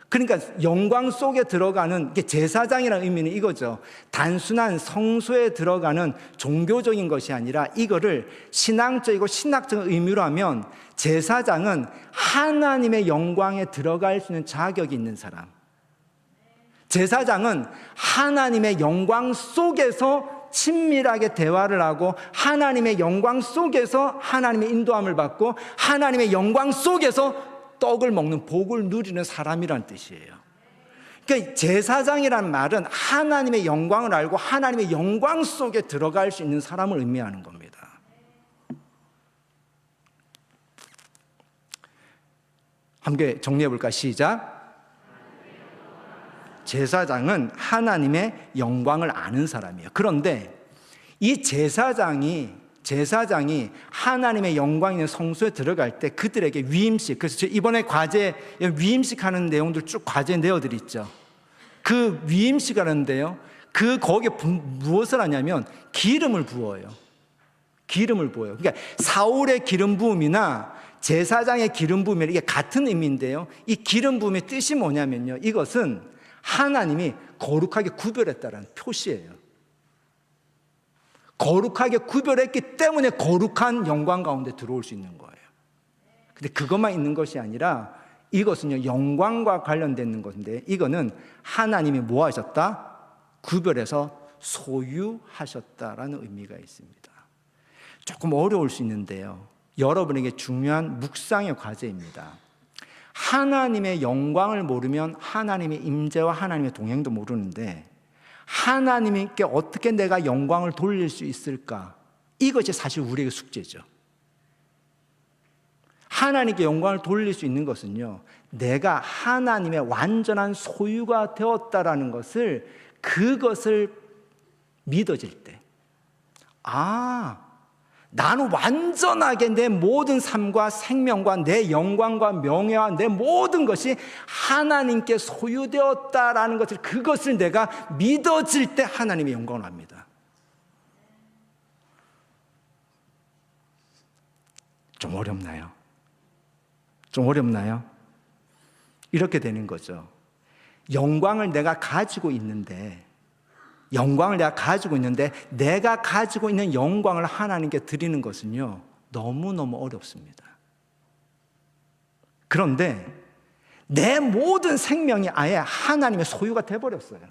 그러니까 영광 속에 들어가는 게 제사장이라는 의미는 이거죠. 단순한 성소에 들어가는 종교적인 것이 아니라 이거를 신앙적이고 신학적인 의미로 하면 제사장은 하나님의 영광에 들어갈 수 있는 자격이 있는 사람. 제사장은 하나님의 영광 속에서 친밀하게 대화를 하고 하나님의 영광 속에서 하나님의 인도함을 받고 하나님의 영광 속에서 떡을 먹는 복을 누리는 사람이란 뜻이에요. 그러니까 제사장이란 말은 하나님의 영광을 알고 하나님의 영광 속에 들어갈 수 있는 사람을 의미하는 겁니다. 함께 정리해 볼까? 시작. 제사장은 하나님의 영광을 아는 사람이에요. 그런데 이 제사장이 하나님의 영광 있는 성소에 들어갈 때 그들에게 위임식, 그래서 이번에 과제 위임식 하는 내용들 쭉 과제에 내어드렸죠. 그 위임식 하는데요, 거기에 무엇을 하냐면 기름을 부어요. 기름을 부어요. 그러니까 사울의 기름 부음이나 제사장의 기름 부음이 이게 같은 의미인데요, 이 기름 부음의 뜻이 뭐냐면요, 이것은 하나님이 거룩하게 구별했다는 표시예요. 거룩하게 구별했기 때문에 거룩한 영광 가운데 들어올 수 있는 거예요. 근데 그것만 있는 것이 아니라 이것은요, 영광과 관련된 것인데, 이거는 하나님이 뭐 하셨다? 구별해서 소유하셨다라는 의미가 있습니다. 조금 어려울 수 있는데요, 여러분에게 중요한 묵상의 과제입니다. 하나님의 영광을 모르면 하나님의 임재와 하나님의 동행도 모르는데, 하나님께 어떻게 내가 영광을 돌릴 수 있을까? 이것이 사실 우리에게 숙제죠. 하나님께 영광을 돌릴 수 있는 것은요, 내가 하나님의 완전한 소유가 되었다라는 것을, 그것을 믿어질 때, 나는 완전하게 내 모든 삶과 생명과 내 영광과 명예와 내 모든 것이 하나님께 소유되었다라는 것을, 그것을 내가 믿어질 때 하나님의 영광을 합니다. 좀 어렵나요? 좀 어렵나요? 이렇게 되는 거죠. 영광을 내가 가지고 있는데, 내가 가지고 있는 영광을 하나님께 드리는 것은요, 너무너무 어렵습니다. 그런데 내 모든 생명이 아예 하나님의 소유가 돼버렸어요.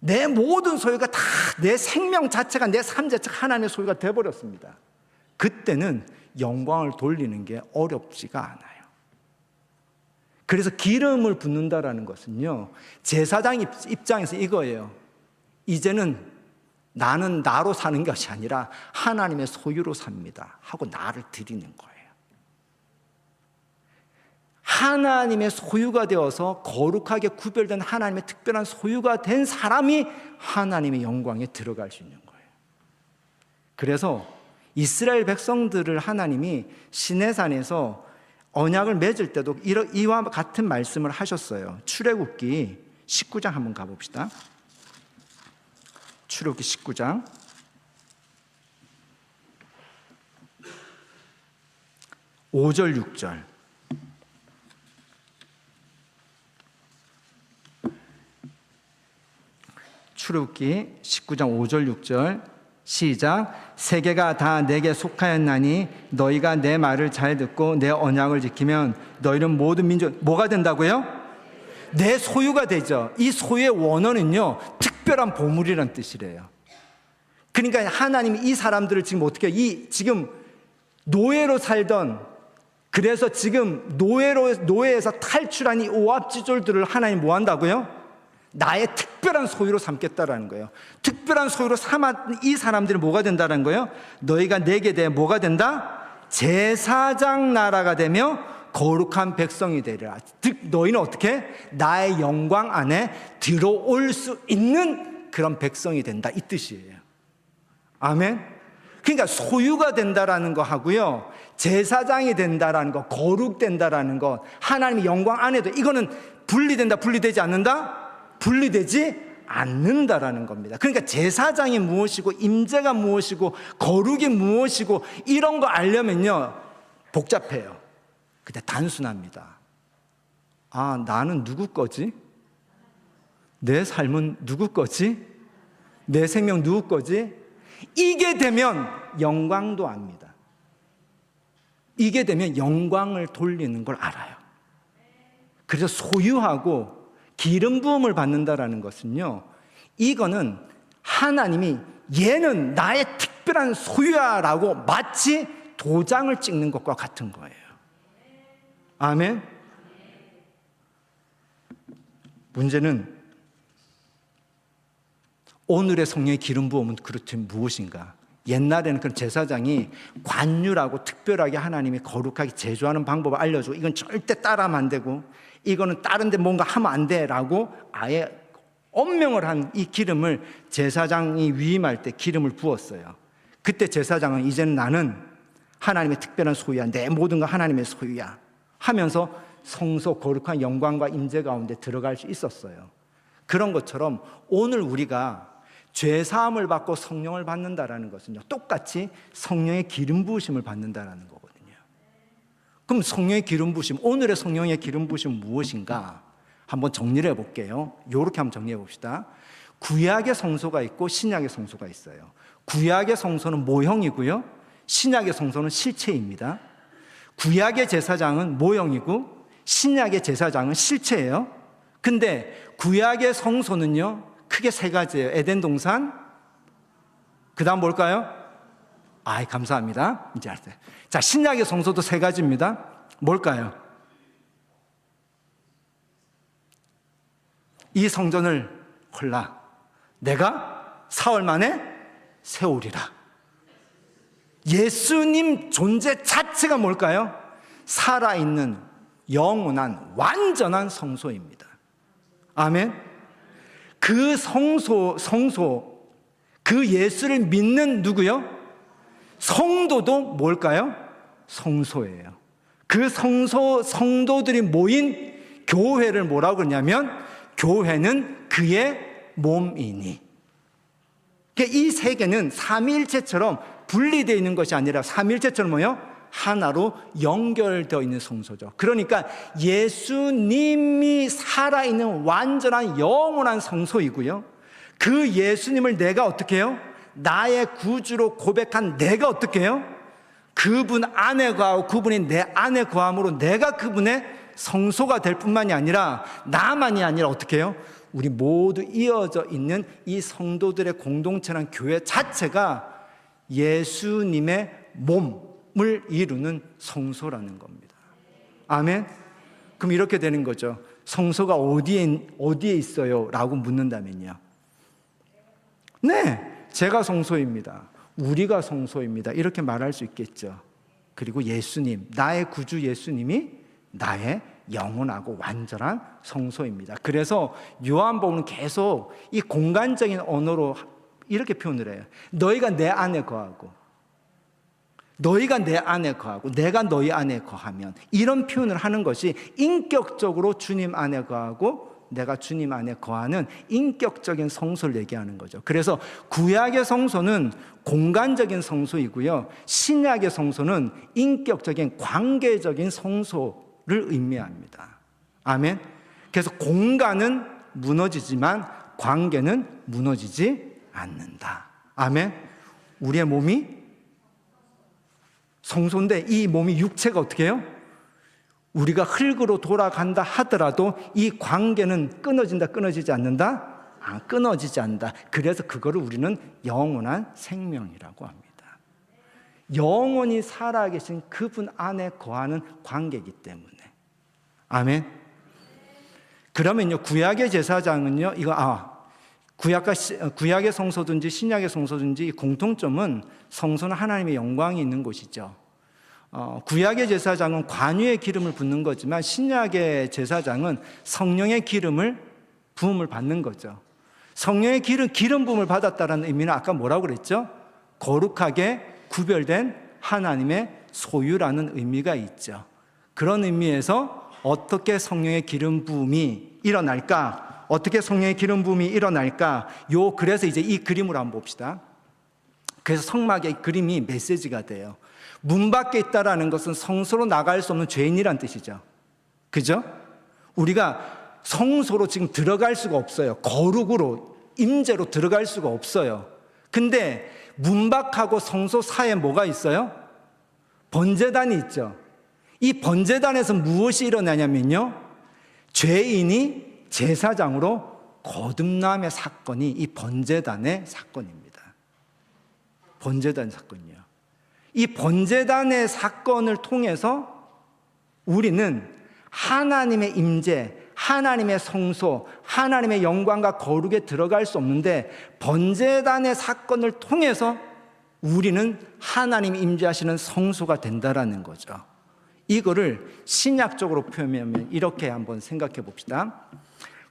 내 모든 소유가 다, 내 생명 자체가, 내 삶 자체가 하나님의 소유가 돼버렸습니다. 그때는 영광을 돌리는 게 어렵지가 않아요. 그래서 기름을 붓는다라는 것은요, 제사장 입장에서 이거예요. 이제는 나는 나로 사는 것이 아니라 하나님의 소유로 삽니다 하고 나를 드리는 거예요. 하나님의 소유가 되어서 거룩하게 구별된 하나님의 특별한 소유가 된 사람이 하나님의 영광에 들어갈 수 있는 거예요. 그래서 이스라엘 백성들을 하나님이 시내산에서 언약을 맺을 때도 이와 같은 말씀을 하셨어요. 출애굽기 19장 한번 가봅시다. 출애굽기 19장 5절 6절. 출애굽기 19장 5절 6절 시작. 세계가 다 내게 속하였나니 너희가 내 말을 잘 듣고 내 언약을 지키면 너희는 모든 민족, 뭐가 된다고요? 내 소유가 되죠. 이 소유의 원어는요, 특별한 보물이란 뜻이래요. 그러니까 하나님이 이 사람들을 지금 어떻게, 지금 노예로 살던, 그래서 지금 노예에서 탈출한 이 오합지졸들을 하나님 뭐 한다고요? 나의 특별한 소유로 삼겠다라는 거예요. 특별한 소유로 삼아 이 사람들이 뭐가 된다는 거예요? 너희가 내게 대해 뭐가 된다? 제사장 나라가 되며 거룩한 백성이 되리라. 즉 너희는 어떻게? 나의 영광 안에 들어올 수 있는 그런 백성이 된다, 이 뜻이에요. 아멘. 그러니까 소유가 된다라는 거 하고요, 제사장이 된다라는 거, 거룩된다라는 거, 하나님의 영광 안에도, 이거는 분리된다, 분리되지 않는다? 분리되지 않는다라는 겁니다. 그러니까 제사장이 무엇이고 임재가 무엇이고 거룩이 무엇이고 이런 거 알려면요, 복잡해요. 근데 단순합니다. 나는 누구 거지? 내 삶은 누구 거지? 내 생명 누구 거지? 이게 되면 영광도 압니다. 이게 되면 영광을 돌리는 걸 알아요. 그래서 소유하고 기름 부음을 받는다라는 것은요, 이거는 하나님이 얘는 나의 특별한 소유야라고 마치 도장을 찍는 것과 같은 거예요. 아멘. 문제는 오늘의 성령의 기름 부음은 그렇지 무엇인가? 옛날에는 그런 제사장이 관유라고 특별하게 하나님이 거룩하게 제조하는 방법을 알려주고, 이건 절대 따라하면 안 되고, 이거는 다른 데 뭔가 하면 안 돼라고 아예 엄명을 한 이 기름을 제사장이 위임할 때 기름을 부었어요. 그때 제사장은 이제는 나는 하나님의 특별한 소유야, 내 모든 건 하나님의 소유야 하면서 성소 거룩한 영광과 임재 가운데 들어갈 수 있었어요. 그런 것처럼 오늘 우리가 죄 사함을 받고 성령을 받는다라는 것은요, 똑같이 성령의 기름 부으심을 받는다라는 거거든요. 그럼 성령의 기름 부으심, 오늘의 성령의 기름 부으심은 무엇인가? 한번 정리를 해볼게요. 이렇게 한번 정리해 봅시다. 구약의 성소가 있고 신약의 성소가 있어요. 구약의 성소는 모형이고요. 신약의 성소는 실체입니다. 구약의 제사장은 모형이고 신약의 제사장은 실체예요. 근데 구약의 성소는요, 크게 세 가지예요. 에덴 동산, 그 다음 뭘까요? 감사합니다. 이제 알았어요. 자, 신약의 성소도 세 가지입니다. 뭘까요? 이 성전을 홀라 내가 사흘 만에 세우리라. 예수님 존재 자체가 뭘까요? 살아있는 영원한 완전한 성소입니다. 아멘. 그 성소, 그 예수를 믿는 누구요? 성도도 뭘까요? 성소예요. 그 성도들이 모인 교회를 뭐라고 그러냐면 교회는 그의 몸이니. 이 세 개는 삼위일체처럼 분리되어 있는 것이 아니라 삼위일체처럼 뭐요? 하나로 연결되어 있는 성소죠. 그러니까 예수님이 살아있는 완전한 영원한 성소이고요. 그 예수님을 내가 어떻게 해요? 나의 구주로 고백한 내가 어떻게 해요? 그분 안에 거하고 그분이 내 안에 거함으로 내가 그분의 성소가 될 뿐만이 아니라 나만이 아니라 어떻게 해요? 우리 모두 이어져 있는 이 성도들의 공동체란 교회 자체가 예수님의 몸을 이루는 성소라는 겁니다. 아멘? 그럼 이렇게 되는 거죠. 성소가 어디에 있어요? 라고 묻는다면요. 네, 제가 성소입니다. 우리가 성소입니다. 이렇게 말할 수 있겠죠. 그리고 예수님, 나의 구주 예수님이 나의 영원하고 완전한 성소입니다. 그래서 요한복음은 계속 이 공간적인 언어로 이렇게 표현을 해요. 너희가 내 안에 거하고 너희가 내 안에 거하고 내가 너희 안에 거하면, 이런 표현을 하는 것이 인격적으로 주님 안에 거하고 내가 주님 안에 거하는 인격적인 성소를 얘기하는 거죠. 그래서 구약의 성소는 공간적인 성소이고요, 신약의 성소는 인격적인 관계적인 성소를 의미합니다. 아멘. 그래서 공간은 무너지지만 관계는 무너지지 않는다. 아멘. 우리의 몸이 성소인데 이 몸이 육체가 어떻게 해요? 우리가 흙으로 돌아간다 하더라도 이 관계는 끊어진다, 끊어지지 않는다? 끊어지지 않는다. 그래서 그거를 우리는 영원한 생명이라고 합니다. 영원히 살아계신 그분 안에 거하는 관계이기 때문에. 아멘. 그러면요, 구약의 제사장은요, 구약의 성소든지 신약의 성소든지 공통점은 성소는 하나님의 영광이 있는 곳이죠. 구약의 제사장은 관유의 기름을 붓는 거지만 신약의 제사장은 성령의 부음을 받는 거죠. 성령의 기름 부음을 받았다는 의미는 아까 뭐라고 그랬죠? 거룩하게 구별된 하나님의 소유라는 의미가 있죠. 그런 의미에서 어떻게 성령의 기름 부음이 일어날까? 어떻게 성령의 기름 부음이 일어날까? 그래서 이제 이 그림으로 한번 봅시다. 그래서 성막의 그림이 메시지가 돼요. 문 밖에 있다라는 것은 성소로 나갈 수 없는 죄인이란 뜻이죠. 그죠? 우리가 성소로 지금 들어갈 수가 없어요. 거룩으로, 임재로 들어갈 수가 없어요. 근데 문 밖하고 성소 사이에 뭐가 있어요? 번제단이 있죠. 이 번제단에서 무엇이 일어나냐면요, 죄인이 제사장으로 거듭남의 사건이 이 번제단의 사건입니다. 번제단 사건이요. 이 번제단의 사건을 통해서 우리는 하나님의 임재, 하나님의 성소, 하나님의 영광과 거룩에 들어갈 수 없는데, 번제단의 사건을 통해서 우리는 하나님이 임재하시는 성소가 된다라는 거죠. 이거를 신약적으로 표현하면 이렇게 한번 생각해 봅시다.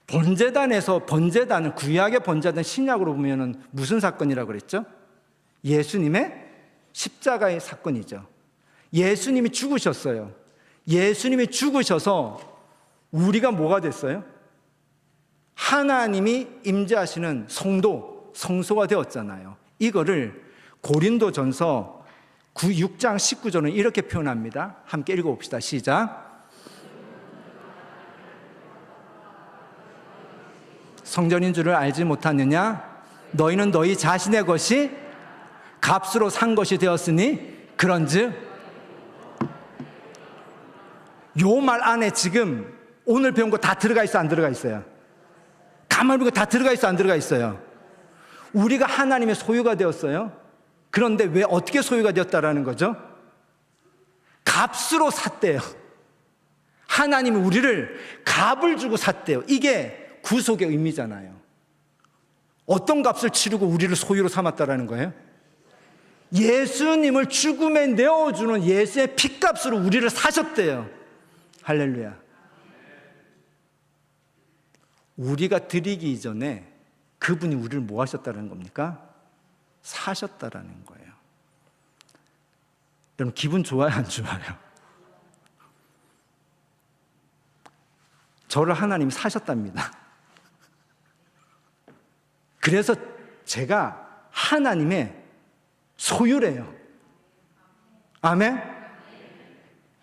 번제단은 구약의 번제단, 신약으로 보면은 무슨 사건이라고 그랬죠? 예수님의 십자가의 사건이죠. 예수님이 죽으셨어요. 예수님이 죽으셔서 우리가 뭐가 됐어요? 하나님이 임재하시는 성소가 되었잖아요. 이거를 고린도전서 6장 19절은 이렇게 표현합니다. 함께 읽어봅시다. 시작. 성전인 줄을 알지 못하느냐? 너희는 너희 자신의 것이 값으로 산 것이 되었으니 그런즉 요 말 안에 지금 오늘 배운 거 다 들어가 있어, 안 들어가 있어요? 가만히 보니까 다 들어가 있어, 안 들어가 있어요? 우리가 하나님의 소유가 되었어요. 그런데 왜 어떻게 소유가 되었다라는 거죠? 값으로 샀대요. 하나님이 우리를 값을 주고 샀대요. 이게 구속의 의미잖아요. 어떤 값을 치르고 우리를 소유로 삼았다라는 거예요? 예수님을 죽음에 내어주는 예수의 피값으로 우리를 사셨대요. 할렐루야. 우리가 드리기 이전에 그분이 우리를 뭐 하셨다는 겁니까? 사셨다라는 거예요. 여러분 기분 좋아요, 안 좋아요? 저를 하나님이 사셨답니다. 그래서 제가 하나님의 소유래요. 아멘?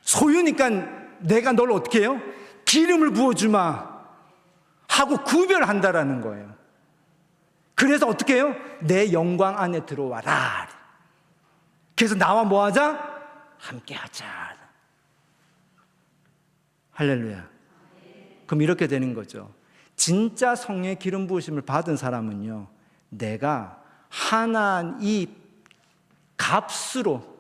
소유니까 내가 널 어떻게 해요? 기름을 부어주마 하고 구별한다라는 거예요. 그래서 어떻게 해요? 내 영광 안에 들어와라. 그래서 나와 뭐 하자? 함께 하자. 할렐루야. 그럼 이렇게 되는 거죠. 진짜 성령의 기름 부으심을 받은 사람은요, 내가 하나님 값으로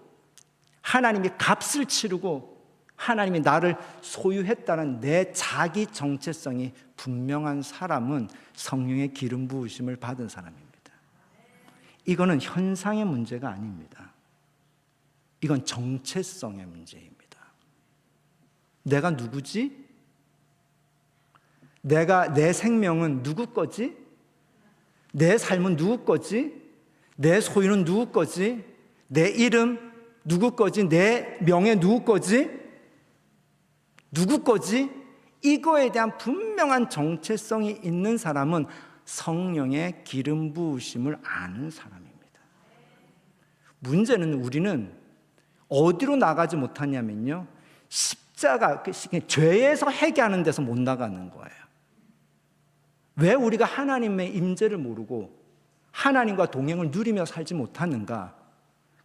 하나님이 값을 치르고 하나님이 나를 소유했다는 내 자기 정체성이 분명한 사람은 성령의 기름 부으심을 받은 사람입니다. 이거는 현상의 문제가 아닙니다. 이건 정체성의 문제입니다. 내가 누구지? 내 생명은 누구 거지? 내 삶은 누구 거지? 내 소유는 누구 거지? 내 이름 누구 거지? 내 명예 누구 거지? 누구 거지? 이거에 대한 분명한 정체성이 있는 사람은 성령의 기름 부으심을 아는 사람입니다. 문제는 우리는 어디로 나가지 못하냐면요, 십자가, 죄에서 회개하는 데서 못 나가는 거예요. 왜 우리가 하나님의 임재를 모르고 하나님과 동행을 누리며 살지 못하는가?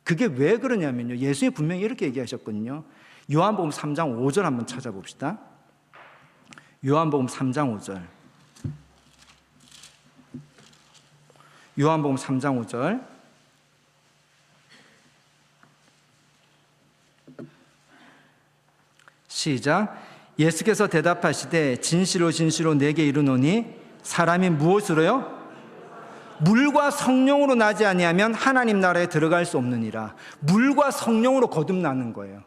그게 왜 그러냐면요, 예수님이 분명히 이렇게 얘기하셨거든요. 요한복음 3장 5절 한번 찾아봅시다. 요한복음 3장 5절. 요한복음 3장 5절. 시작. 예수께서 대답하시되 진실로 진실로 내게 이르노니 사람이 무엇으로요? 물과 성령으로 나지 아니하면 하나님 나라에 들어갈 수 없느니라. 물과 성령으로 거듭나는 거예요.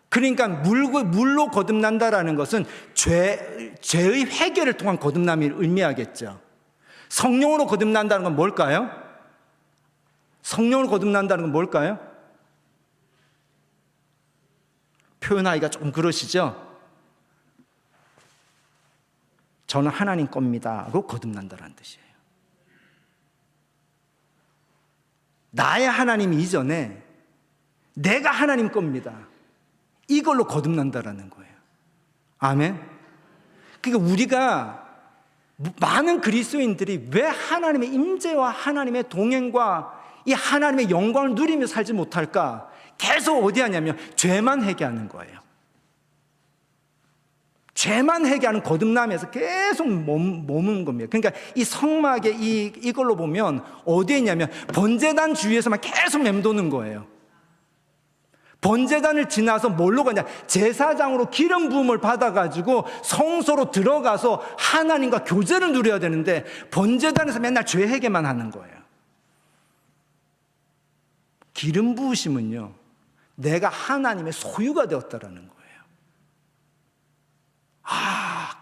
그러니까 물로 거듭난다라는 것은 죄의 회개를 통한 거듭남을 의미하겠죠. 성령으로 거듭난다는 건 뭘까요? 성령으로 거듭난다는 건 뭘까요? 표현하기가 조금 그러시죠? 저는 하나님 겁니다 하고 거듭난다는 뜻이에요. 나의 하나님 이전에 내가 하나님 겁니다, 이걸로 거듭난다라는 거예요. 아멘. 그러니까 우리가 많은 그리스도인들이 왜 하나님의 임재와 하나님의 동행과 이 하나님의 영광을 누리며 살지 못할까? 계속 어디 하냐면 죄만 회개하는 거예요. 죄만 회개하는 거듭남에서 계속 머무는 겁니다. 그러니까 이 성막의 이걸로 보면 어디에 있냐면 번제단 주위에서만 계속 맴도는 거예요. 번제단을 지나서 뭘로 가냐? 제사장으로 기름 부음을 받아가지고 성소로 들어가서 하나님과 교제를 누려야 되는데 번제단에서 맨날 죄 회개만 하는 거예요. 기름 부으심은요, 내가 하나님의 소유가 되었다라는 거예요.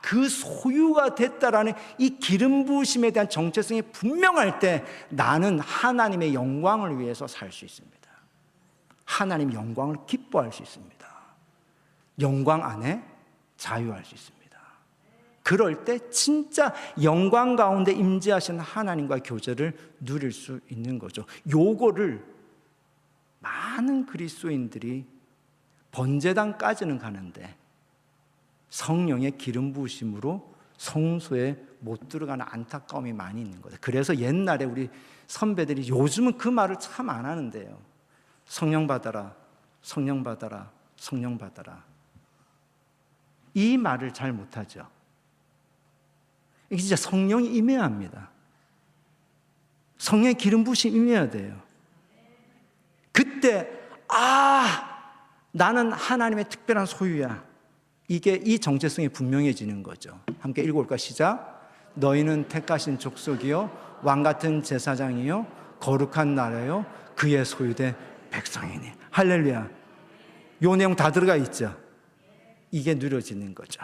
그 소유가 됐다라는 이 기름 부으심에 대한 정체성이 분명할 때 나는 하나님의 영광을 위해서 살 수 있습니다. 하나님의 영광을 기뻐할 수 있습니다. 영광 안에 자유할 수 있습니다. 그럴 때 진짜 영광 가운데 임재하시는 하나님과 교제를 누릴 수 있는 거죠. 요거를 많은 그리스도인들이 번제단까지는 가는데 성령의 기름 부으심으로 성소에 못 들어가는 안타까움이 많이 있는 거죠. 그래서 옛날에 우리 선배들이, 요즘은 그 말을 참 안 하는데요. 성령 받아라, 성령 받아라, 성령 받아라. 이 말을 잘 못하죠. 이게 진짜 성령이 임해야 합니다. 성령의 기름 부으심이 임해야 돼요. 그때 나는 하나님의 특별한 소유야. 이게 이 정체성이 분명해지는 거죠. 함께 읽어볼까? 시작. 너희는 택하신 족속이요 왕같은 제사장이요 거룩한 나라요 그의 소유된 백성이니. 할렐루야. 요 내용 다 들어가 있죠. 이게 누려지는 거죠.